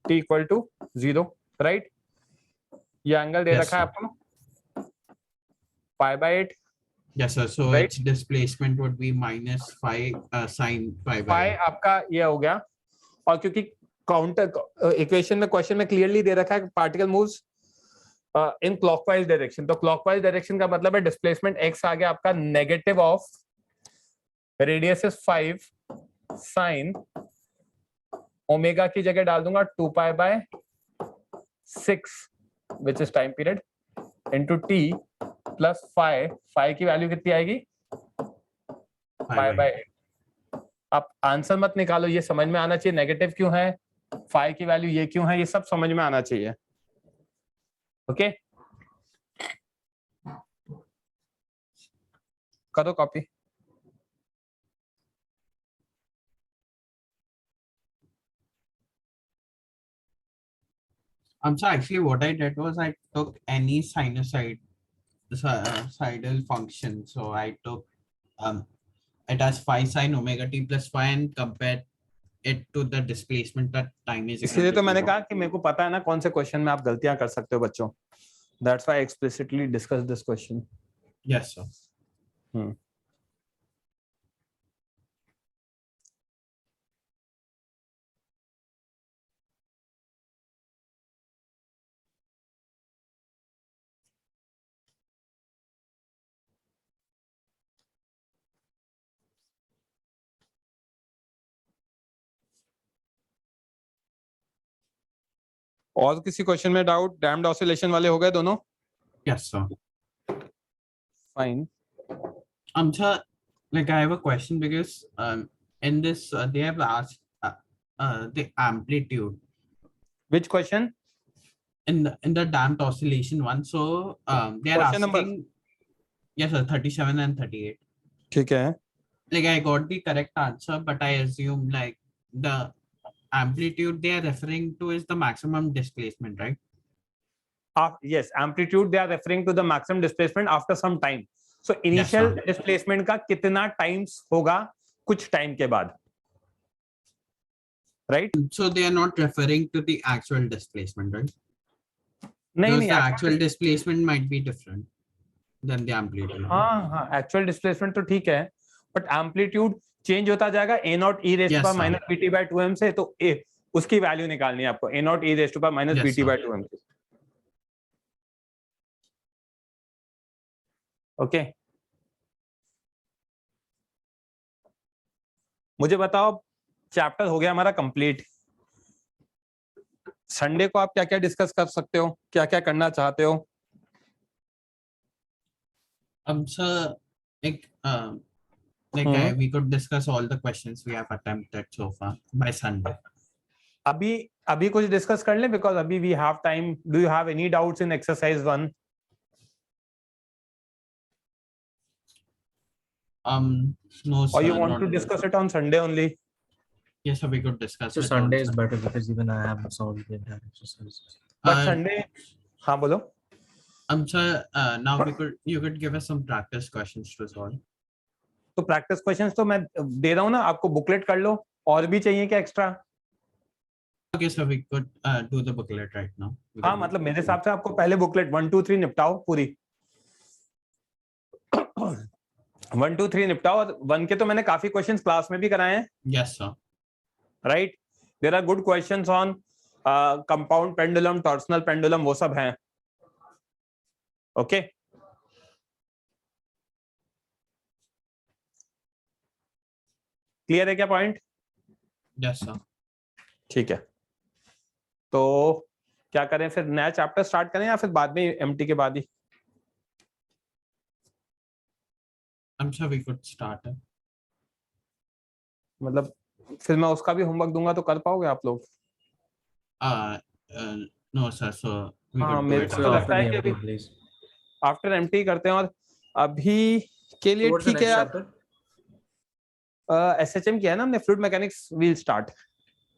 t equal to 0, right. ये एंगल दे Yes, रखा है sir. आपको π/8. Yes, sir. So Right. its displacement would be minus 5 sin pi by पाई 8. आपका ये हो गया. और क्योंकि काउंटर इक्वेशन में क्वेश्चन में क्लियरली दे रखा है particle moves in clockwise direction, तो क्लॉकवाइज डायरेक्शन का मतलब है डिस्प्लेसमेंट x आ गया आपका negative of radius is 5 sine omega की जगह डाल दूंगा 2 pi by 6 which is time period into t plus phi की वैल्यू कितनी आएगी पाई बाय 8। आप आंसर मत निकालो, ये समझ में आना चाहिए नेगेटिव क्यों है, फाइ की वैल्यू ये क्यों है, ये सब समझ में आना चाहिए। ओके करो copy. So actually what I did was I took any sinusoidal function. So I took it as phi sin omega t plus phi and compared it to the displacement at time is equal इसलिए to तो मैंने 0. कहा कि मेरे को पता है ना कौन से क्वेश्चन में आप गलतियां कर सकते हो बच्चों, that's why I explicitly discuss this question. Yes, sir. और किसी क्वेश्चन में डाउट? डैम्ड ऑसिलेशन वाले हो गए दोनों? Yes, sir. Fine. So like I have a question because in this they have asked the amplitude which question? in the damped oscillation one. So they are Question number? asking, yes sir, 37 and 38. ठीक है। Like I got the correct answer, but I assume like the amplitude they are referring to is the maximum displacement, right? Yes, amplitude they are referring to the maximum displacement after some time. So initial sir. displacement का कितना times होगा कुछ time के बाद, right? So they are not referring to the actual displacement, right? नहीं Because नहीं the actual displacement might be different than the amplitude. हाँ actual displacement तो ठीक है, but amplitude change होता जाएगा a naught e raised to power minus bt by 2m से, तो a उसकी वैल्यू निकालनी है आपको, a naught e raised to power minus bt by 2m से। ओके मुझे बताओ, चैप्टर हो गया हमारा कंप्लीट। संडे को आप क्या क्या डिस्कस कर सकते हो, क्या क्या करना चाहते हो? Sir, like we could discuss all the questions we have attempted so far by Sunday. अभी कुछ डिस्कस कर लें, बिकॉज अभी we have time. Do you have any doubts in exercise 1? No, sir. Or you want to discuss it on Sunday only? Yes, sir, we could discuss So it Sunday on is better because even I haven't solved the entire exercise. But Sunday, हाँ बोलो। Sir, now you could give us some practice questions to solve. तो practice questions तो मैं दे रहा हूँ ना आपको, booklet कर लो। और भी चाहिए क्या extra? Okay, so we could do the booklet right now. हाँ मतलब मेरे हिसाब से आपको पहले बुकलेट 1 2 3 निपटाओ पूरी। 1 2 3 निपटाओ। 1 के तो मैंने काफी क्वेश्चंस क्लास में भी कराए हैं। Yes, sir. Right, there are good questions on compound pendulum, torsional pendulum, वो सब हैं। ओके क्लियर है क्या पॉइंट? Yes, sir. ठीक है, तो क्या करें फिर, नया चैप्टर स्टार्ट करें या फिर बाद में एमटी के बाद ही? I'm sure we could start it. मतलब फिर मैं उसका भी होमवर्क दूंगा तो कर पाओगे आप लोग? No, sir. So we हाँ, could do मेरे it को तो लगता है कि अभी please. आफ्टर एमटी करते हैं। और अभी के लिए What's the ठीक है next यार, chapter? एसएचएम किया है ना हमने, fluid mechanics will start.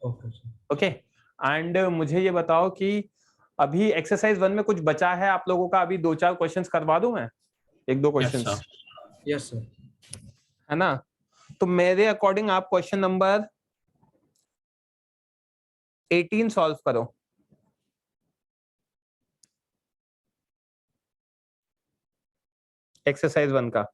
Okay. sir. Okay and मुझे ये बताओ कि अभी एक्सरसाइज 1 में कुछ बचा है आप लोगों का? अभी 2-4 क्वेश्चंस करवा दूं मैं, 1-2 Yes, questions, sir. Yes, sir. है ना? तो मेरे अकॉर्डिंग आप क्वेश्चन नंबर 18 सॉल्व करो। एक्सरसाइज 1 का।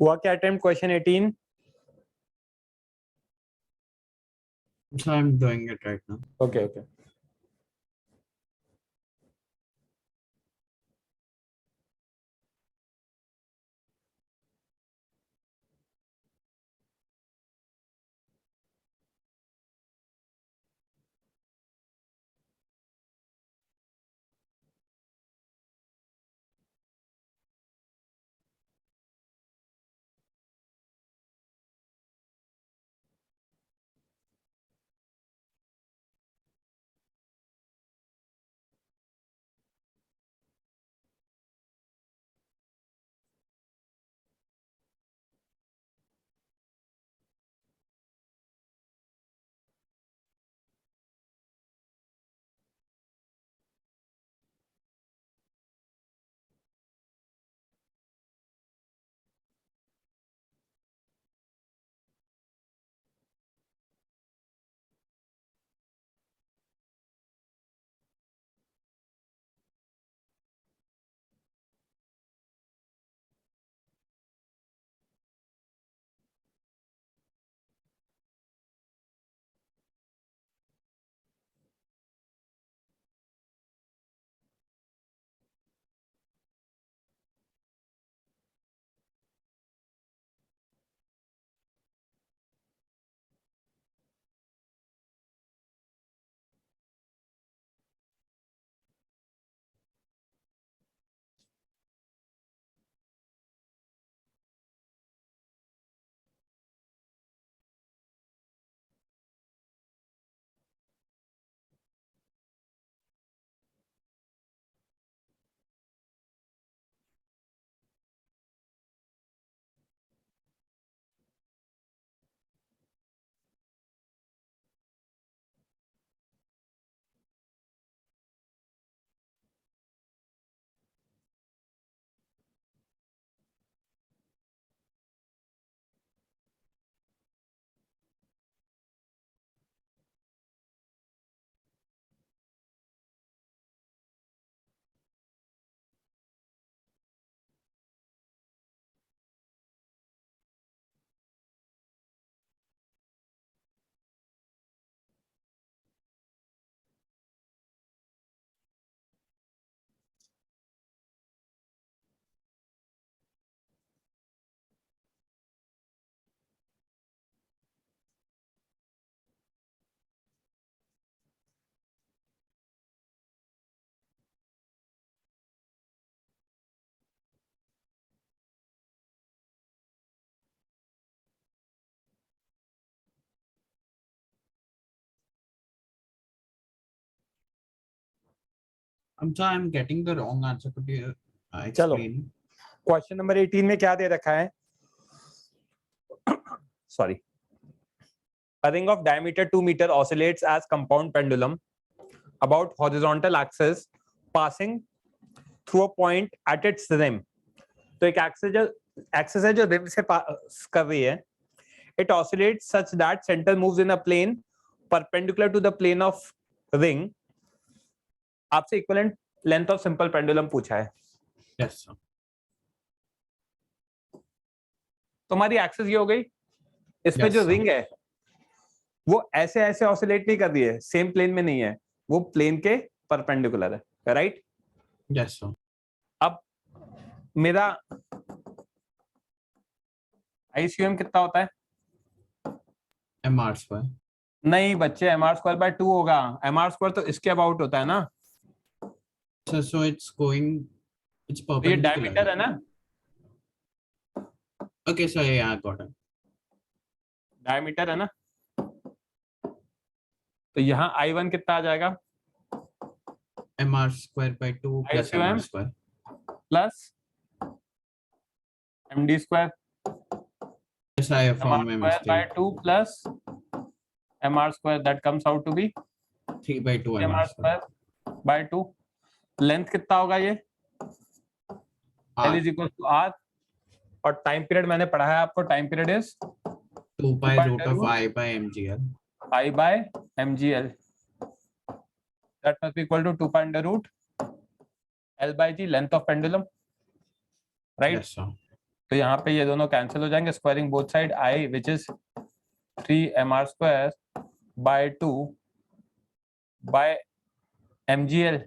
हुआ क्या attempt question 18? So I'm doing it right now. Okay, okay. I'm sorry, I'm getting the wrong answer. Could you चलो। explain? क्वेश्चन नंबर 18 में क्या दे रखा है? Sorry, a ring of diameter 2 meter oscillates as compound pendulum about horizontal axis passing through a point at its rim. तो एक axis है जो रिम से पास कर रही है. It oscillates such that center moves in a plane perpendicular to the plane of ring. आपसे equivalent length of simple pendulum पूछा है. Yes, sir. तुम्हारी एक्सिस ये हो गई. इसमें Yes, जो sir. रिंग है वो ऐसे ऐसे ऑसिलेट नहीं कर रही है, सेम प्लेन में नहीं है, वो प्लेन के परपेंडिकुलर है. राइट? Yes, sir. अब मेरा आईसीएम कितना होता है? MR square. नहीं बच्चे, एम आर स्क्वायर बाय 2 होगा. एम आर स्क्वायर तो इसके अबाउट होता है ना. So it's going. It's ये perpendicular. डायमीटर है ना. Okay, so yeah, I got it. Diameter है ना. तो यहाँ I1 कितना आ जाएगा? MR square by 2 plus ISUM? MR square. Plus M D square. Yes, I have M R found my square by mistake. 2 plus M R square, that comes out to be 3 by 2 M MR R square. Square by 2. Length कितना होगा ये? L R is equal to R. और time period मैंने पढ़ा है आपको. Time period is 2 pi pi root of root I by MGL. I by mgl. That must be equal to 2 pi under root L by G, length of pendulum. Right? Yes, sir. तो यहाँ पे ये दोनों cancel हो जाएंगे. Squaring both side, I which is 3 mr square by 2 by mgl.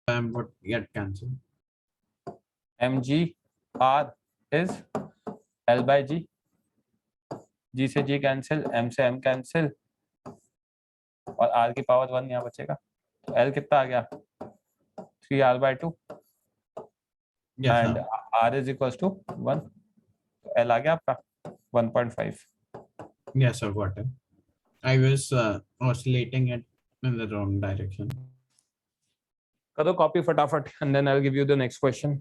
Would get cancelled. mg r is L by G. G से G cancel, M से M cancel, और R की पावर 1 यहाँ बचेगा. तो L कितना आ गया? 3r by 2 Yes, and sir. R is equals to 1. तो L आ गया आपका 1.5. Yes, sir, got it. I was oscillating it in the wrong direction. करो कॉपी फटाफट and then I'll give you the next question.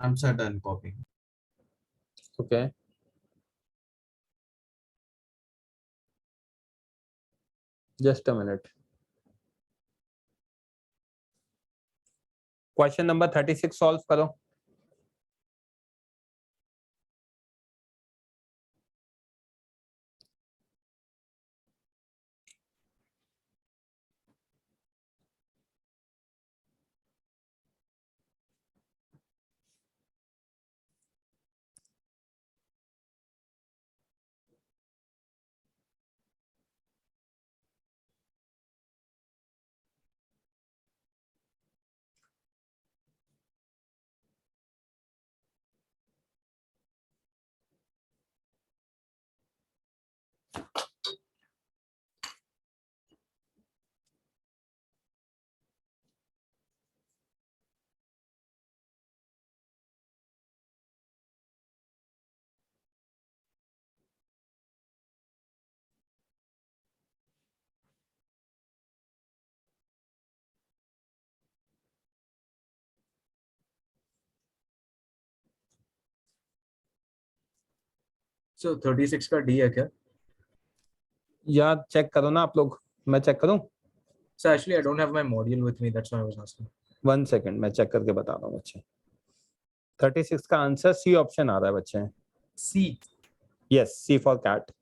I'm sir done copying. Okay. Just a minute. Question number 36 solve करो. So 36 का D है क्या? या check करो ना आप लोग. मैं चेक करूं? So actually I don't have my module with me, that's why I was asking. 1 second, मैं चेक करके बता रहा हूँ बच्चे. 36 का आंसर सी ऑप्शन आ रहा है बच्चे. C. Yes, C for cat.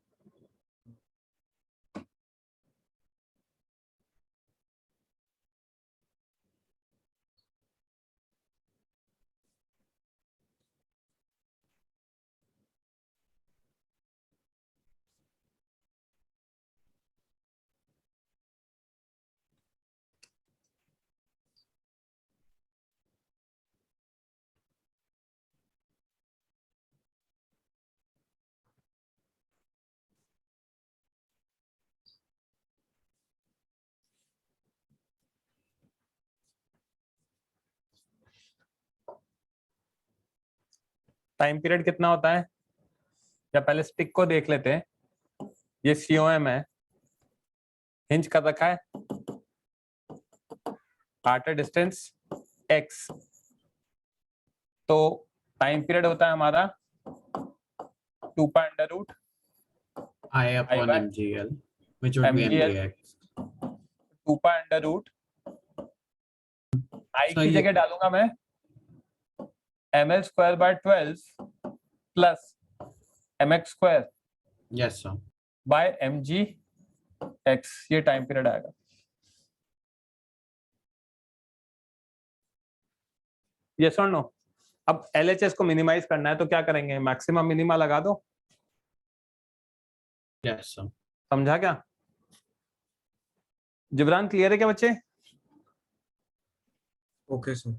Time period कितना होता है, या पहले स्टिक को देख लेते हैं। ये COM है, हिंज कर रखा है एट अ डिस्टेंस x, तो टाइम पीरियड होता है हमारा 2 pi under root I upon by mgl, which would be mgl mgx. 2 pi under root I So की ये- जगह डालूंगा मैं ml square by 12 plus mx square Yes, sir. By mgx, ये टाइम पीरियड आएगा। यस और नो? अब LHS को मिनिमाइज करना है तो क्या करेंगे, मैक्सिमम मिनिमा लगा दो। Yes, sir. समझा क्या जिब्रान, क्लियर है क्या बच्चे? Okay, sir.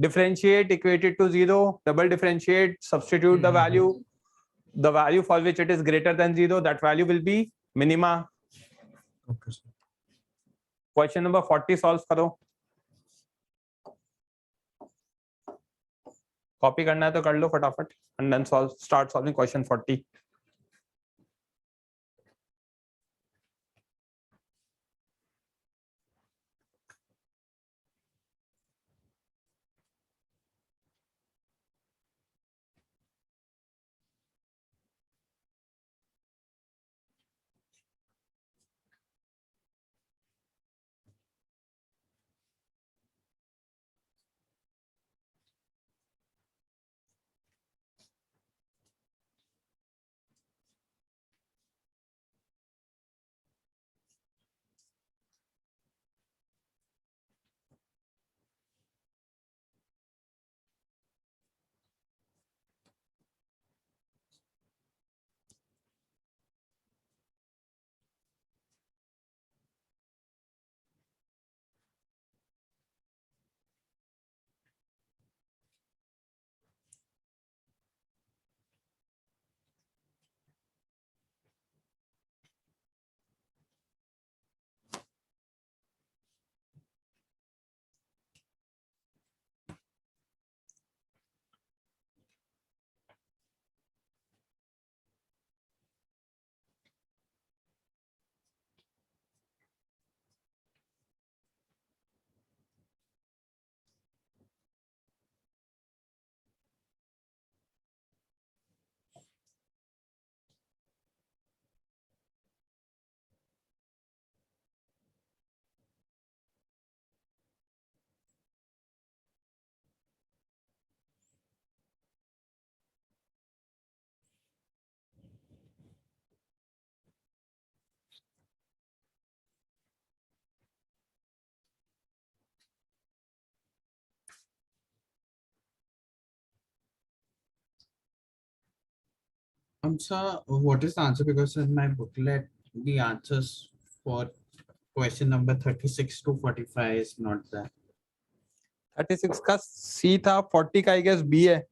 Differentiate, equate it to 0, double differentiate, substitute the value for which it is greater than 0, that value will be minima. Okay, sir. Question number 40 solve करो। Copy करना है तो कर लो फटाफट, and then start solving question 40. Sir, what is the answer? Because in my booklet, the answers for question number 36 to 45 is not there. 36 का C था, 40 का I guess B है।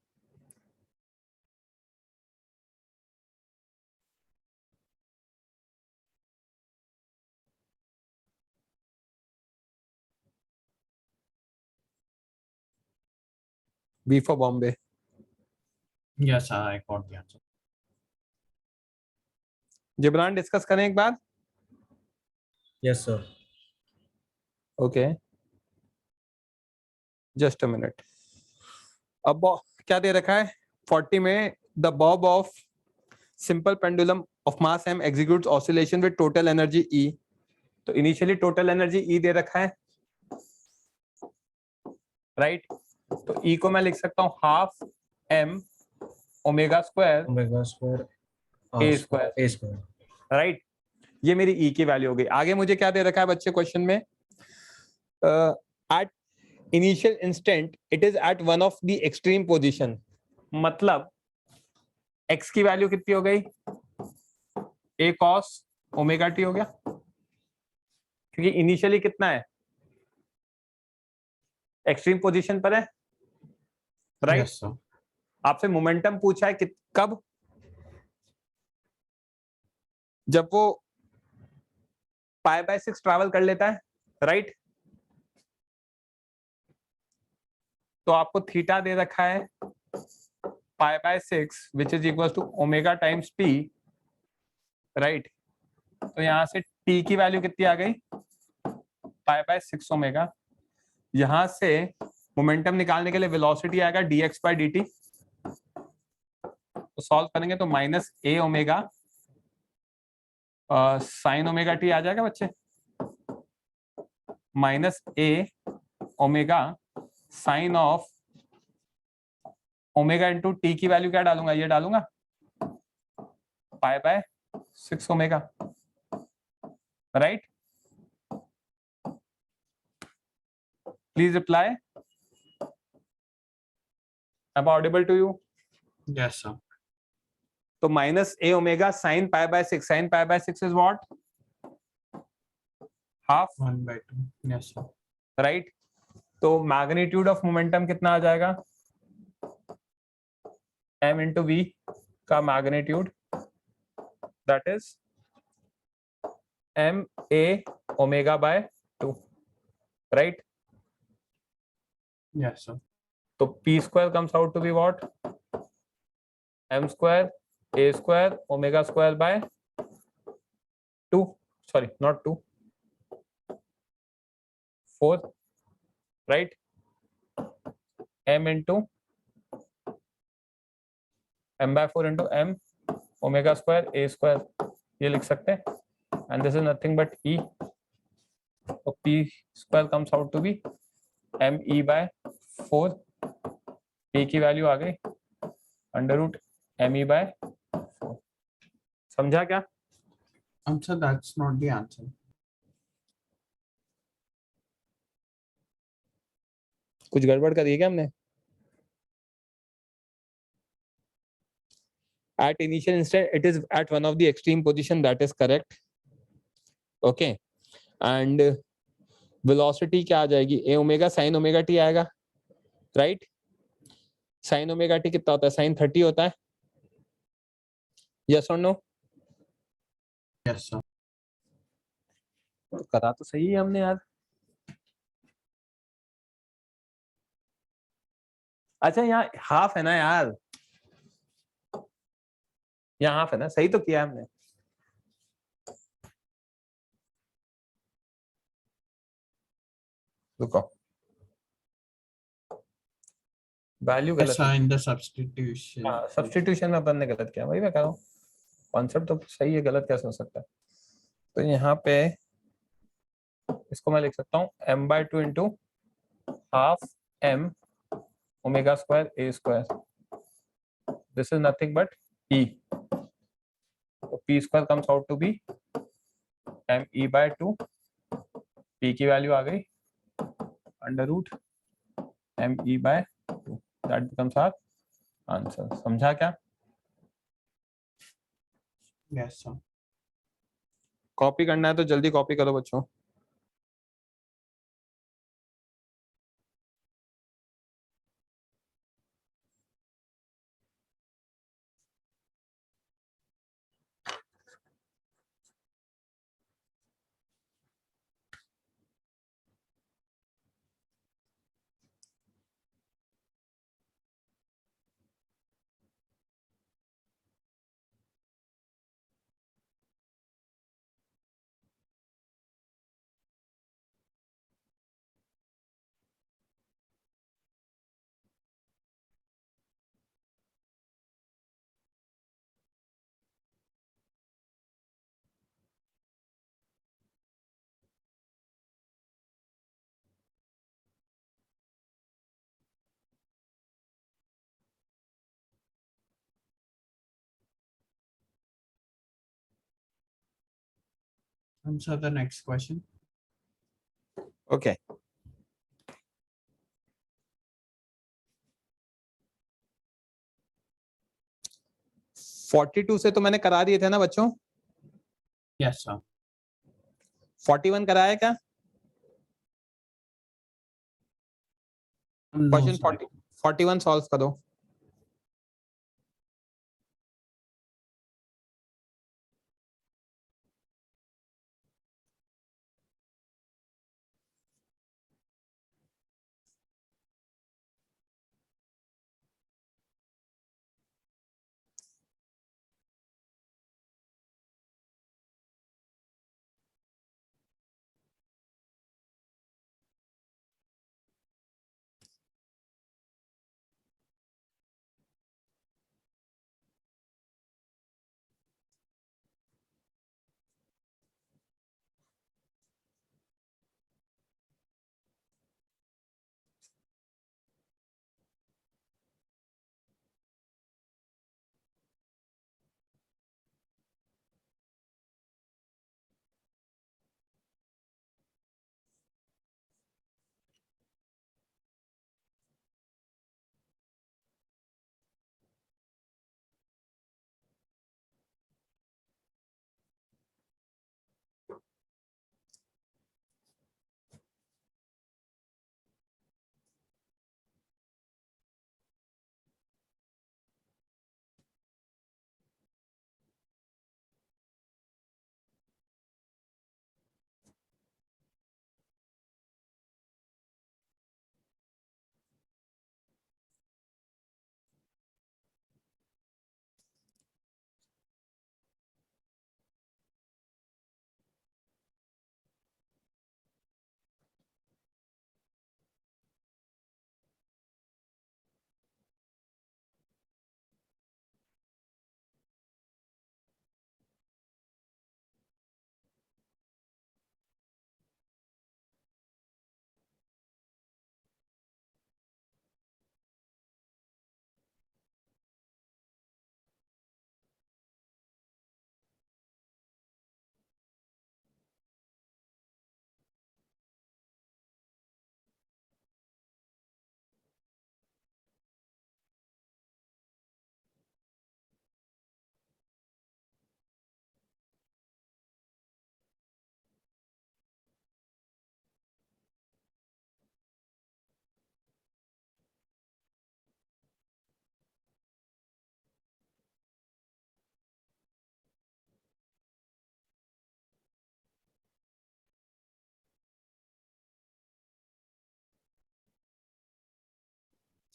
B for Bombay। Yes, sir, I got the answer. Jibran discuss करें एक बार। Yes, sir. Okay, just a minute. अब क्या दे रखा है 40 में, the bob of simple pendulum of mass m executes oscillation with total energy E। तो इनिशियली टोटल एनर्जी E दे रखा है, राइट? तो E को मैं लिख सकता हूँ half m omega square Omega square. A square, A square. Right? ये मेरी E की वैल्यू हो गई। आगे मुझे क्या दे रखा है बच्चे क्वेश्चन में, at initial instant it is at one of the extreme position, मतलब x की वैल्यू कितनी हो गई, a cos ओमेगा t हो गया, क्योंकि इनिशियली कितना है, एक्सट्रीम पोजीशन पर है, राइट? Yes, sir. आपसे मोमेंटम पूछा है कि कब, जब वो π/6 ट्रैवल कर लेता है, राइट? तो आपको थीटा दे रखा है pi by 6 which is equals to omega times t, right? तो यहाँ से t की वैल्यू कितनी आ गई? pi by 6 omega. यहाँ से मोमेंटम निकालने के लिए वेलोसिटी आएगा dx by dt, तो सॉल्व करेंगे तो minus a omega sine omega t आ जाएगा बच्चे, minus a omega sine of omega into t की वैल्यू क्या डालूंगा? ये डालूंगा pi by 6 omega, right? Please reply. am I audible to you? Yes, sir. तो minus a omega sine pi by 6, sine pi by 6 is what? Half, 1/2. Yes, sir. Right? तो magnitude of momentum कितना आ जाएगा? m into we का magnitude, that is m a omega by 2, right? Yes, sir. तो p square comes out to be what? m square a square omega square by 2, sorry not 2, 4, right? m into m by 4 into m omega square a square, ये लिख सकते हैं, and this is nothing but e, so p square comes out to be m e by 4, p की value आ गई under root m e by 4। समझा क्या? Sir, that's not the answer. कुछ गड़बड़ करी है क्या हमने? At initial instant, it is at one of the extreme position, that is correct. Okay, and velocity क्या आ जाएगी? a omega sin omega t आएगा, right? sin ओमेगा t कितना होता है? sin 30 होता है, yes or no? Yes, sir. करा तो सही है हमने यार। अच्छा यहाँ हाफ है ना यार, यहाँ हाफ है ना, सही तो किया हमने। रुको, वैल्यू Yes, गलत sir. है। In the substitution. हाँ, सब्स्टिट्यूशन में अपन ने गलत किया, वही मैं कह रहा हूँ। कॉन्सेप्ट तो सही है, गलत कैसे हो सकता है? तो यहाँ पे इसको मैं लिख सकता हूँ m by 2 into half m omega square a square, this is nothing but e, तो p square comes out to be m e by 2, p की वैल्यू आ गई under root m e by 2, that becomes our answer. समझा क्या? Yes, sir. Copy करना है तो जल्दी कॉपी करो बच्चों। Sir, the next question. Okay, forty two से तो मैंने करा दिए थे ना बच्चों? Yes, sir. 41 कराया क्या? No, question sir. 41 सॉल्व करो।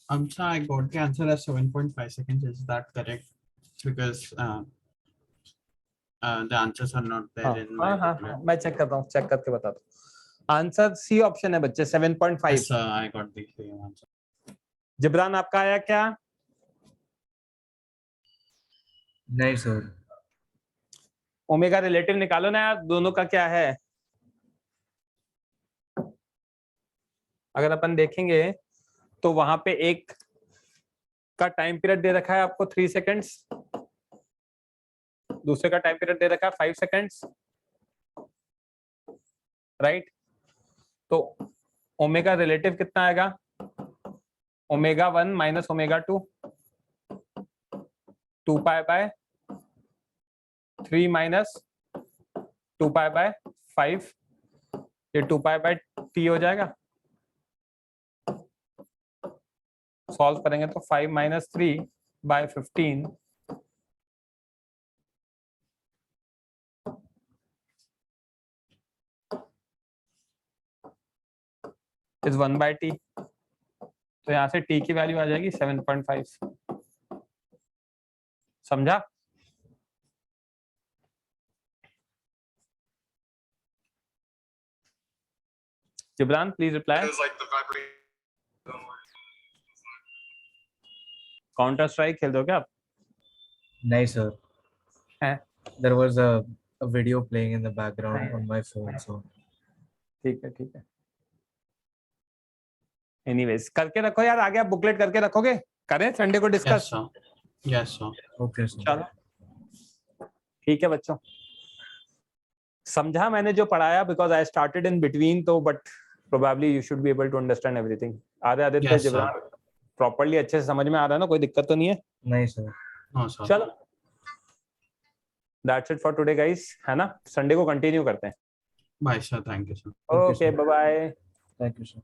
So I got the answer as 7.5 seconds. Is that correct? Because the answers are not there हाँ in my हाँ booklet. हाँ, मैं चेक करता हूँ, चेक करके बता दो। आंसर सी ऑप्शन है बच्चे, 7.5। Yes, sir, I got the same answer. Jibran आपका आया क्या? नहीं सर। ओमेगा रिलेटिव निकालो ना यार, दोनों का क्या है। अगर अपन देखेंगे तो वहां पे एक का टाइम पीरियड दे रखा है आपको 3 सेकेंड्स, दूसरे का टाइम पीरियड दे रखा है 5 सेकेंड्स, राइट। तो ओमेगा रिलेटिव कितना आएगा? Omega 1 minus omega 2, 2 pi bye 3 minus 2 pi bye 5, ये 2 पाई बाय t हो जाएगा। सॉल्व करेंगे तो 5 minus 3 by 15 is 1 by t। तो यहां से t की वैल्यू आ जाएगी 7.5। समझा? Jibran please reply. Counter Strike खेल दो क्या आप? नहीं सर। हैं? There was a video playing in the background on my phone, so ठीक है ठीक है। एनीवेज करके रखो यार, आगे आप बुकलेट करके रखोगे, करें संडे को Yes, discuss. sir. Yes, sir. okay sir. चलो ठीक है बच्चों, समझा मैंने जो पढ़ाया, because I started in between, तो but probably you should be able to understand everything. Aditya Yes, sir. Jibran properly अच्छे से समझ में आ रहा है ना, कोई दिक्कत तो नहीं है? नहीं सर। No, sir. चलो that's it for today guys, है ना। संडे को कंटिन्यू करते हैं। Bye, sir. Thank you, sir. Okay, okay sir. Bye bye. Thank you sir.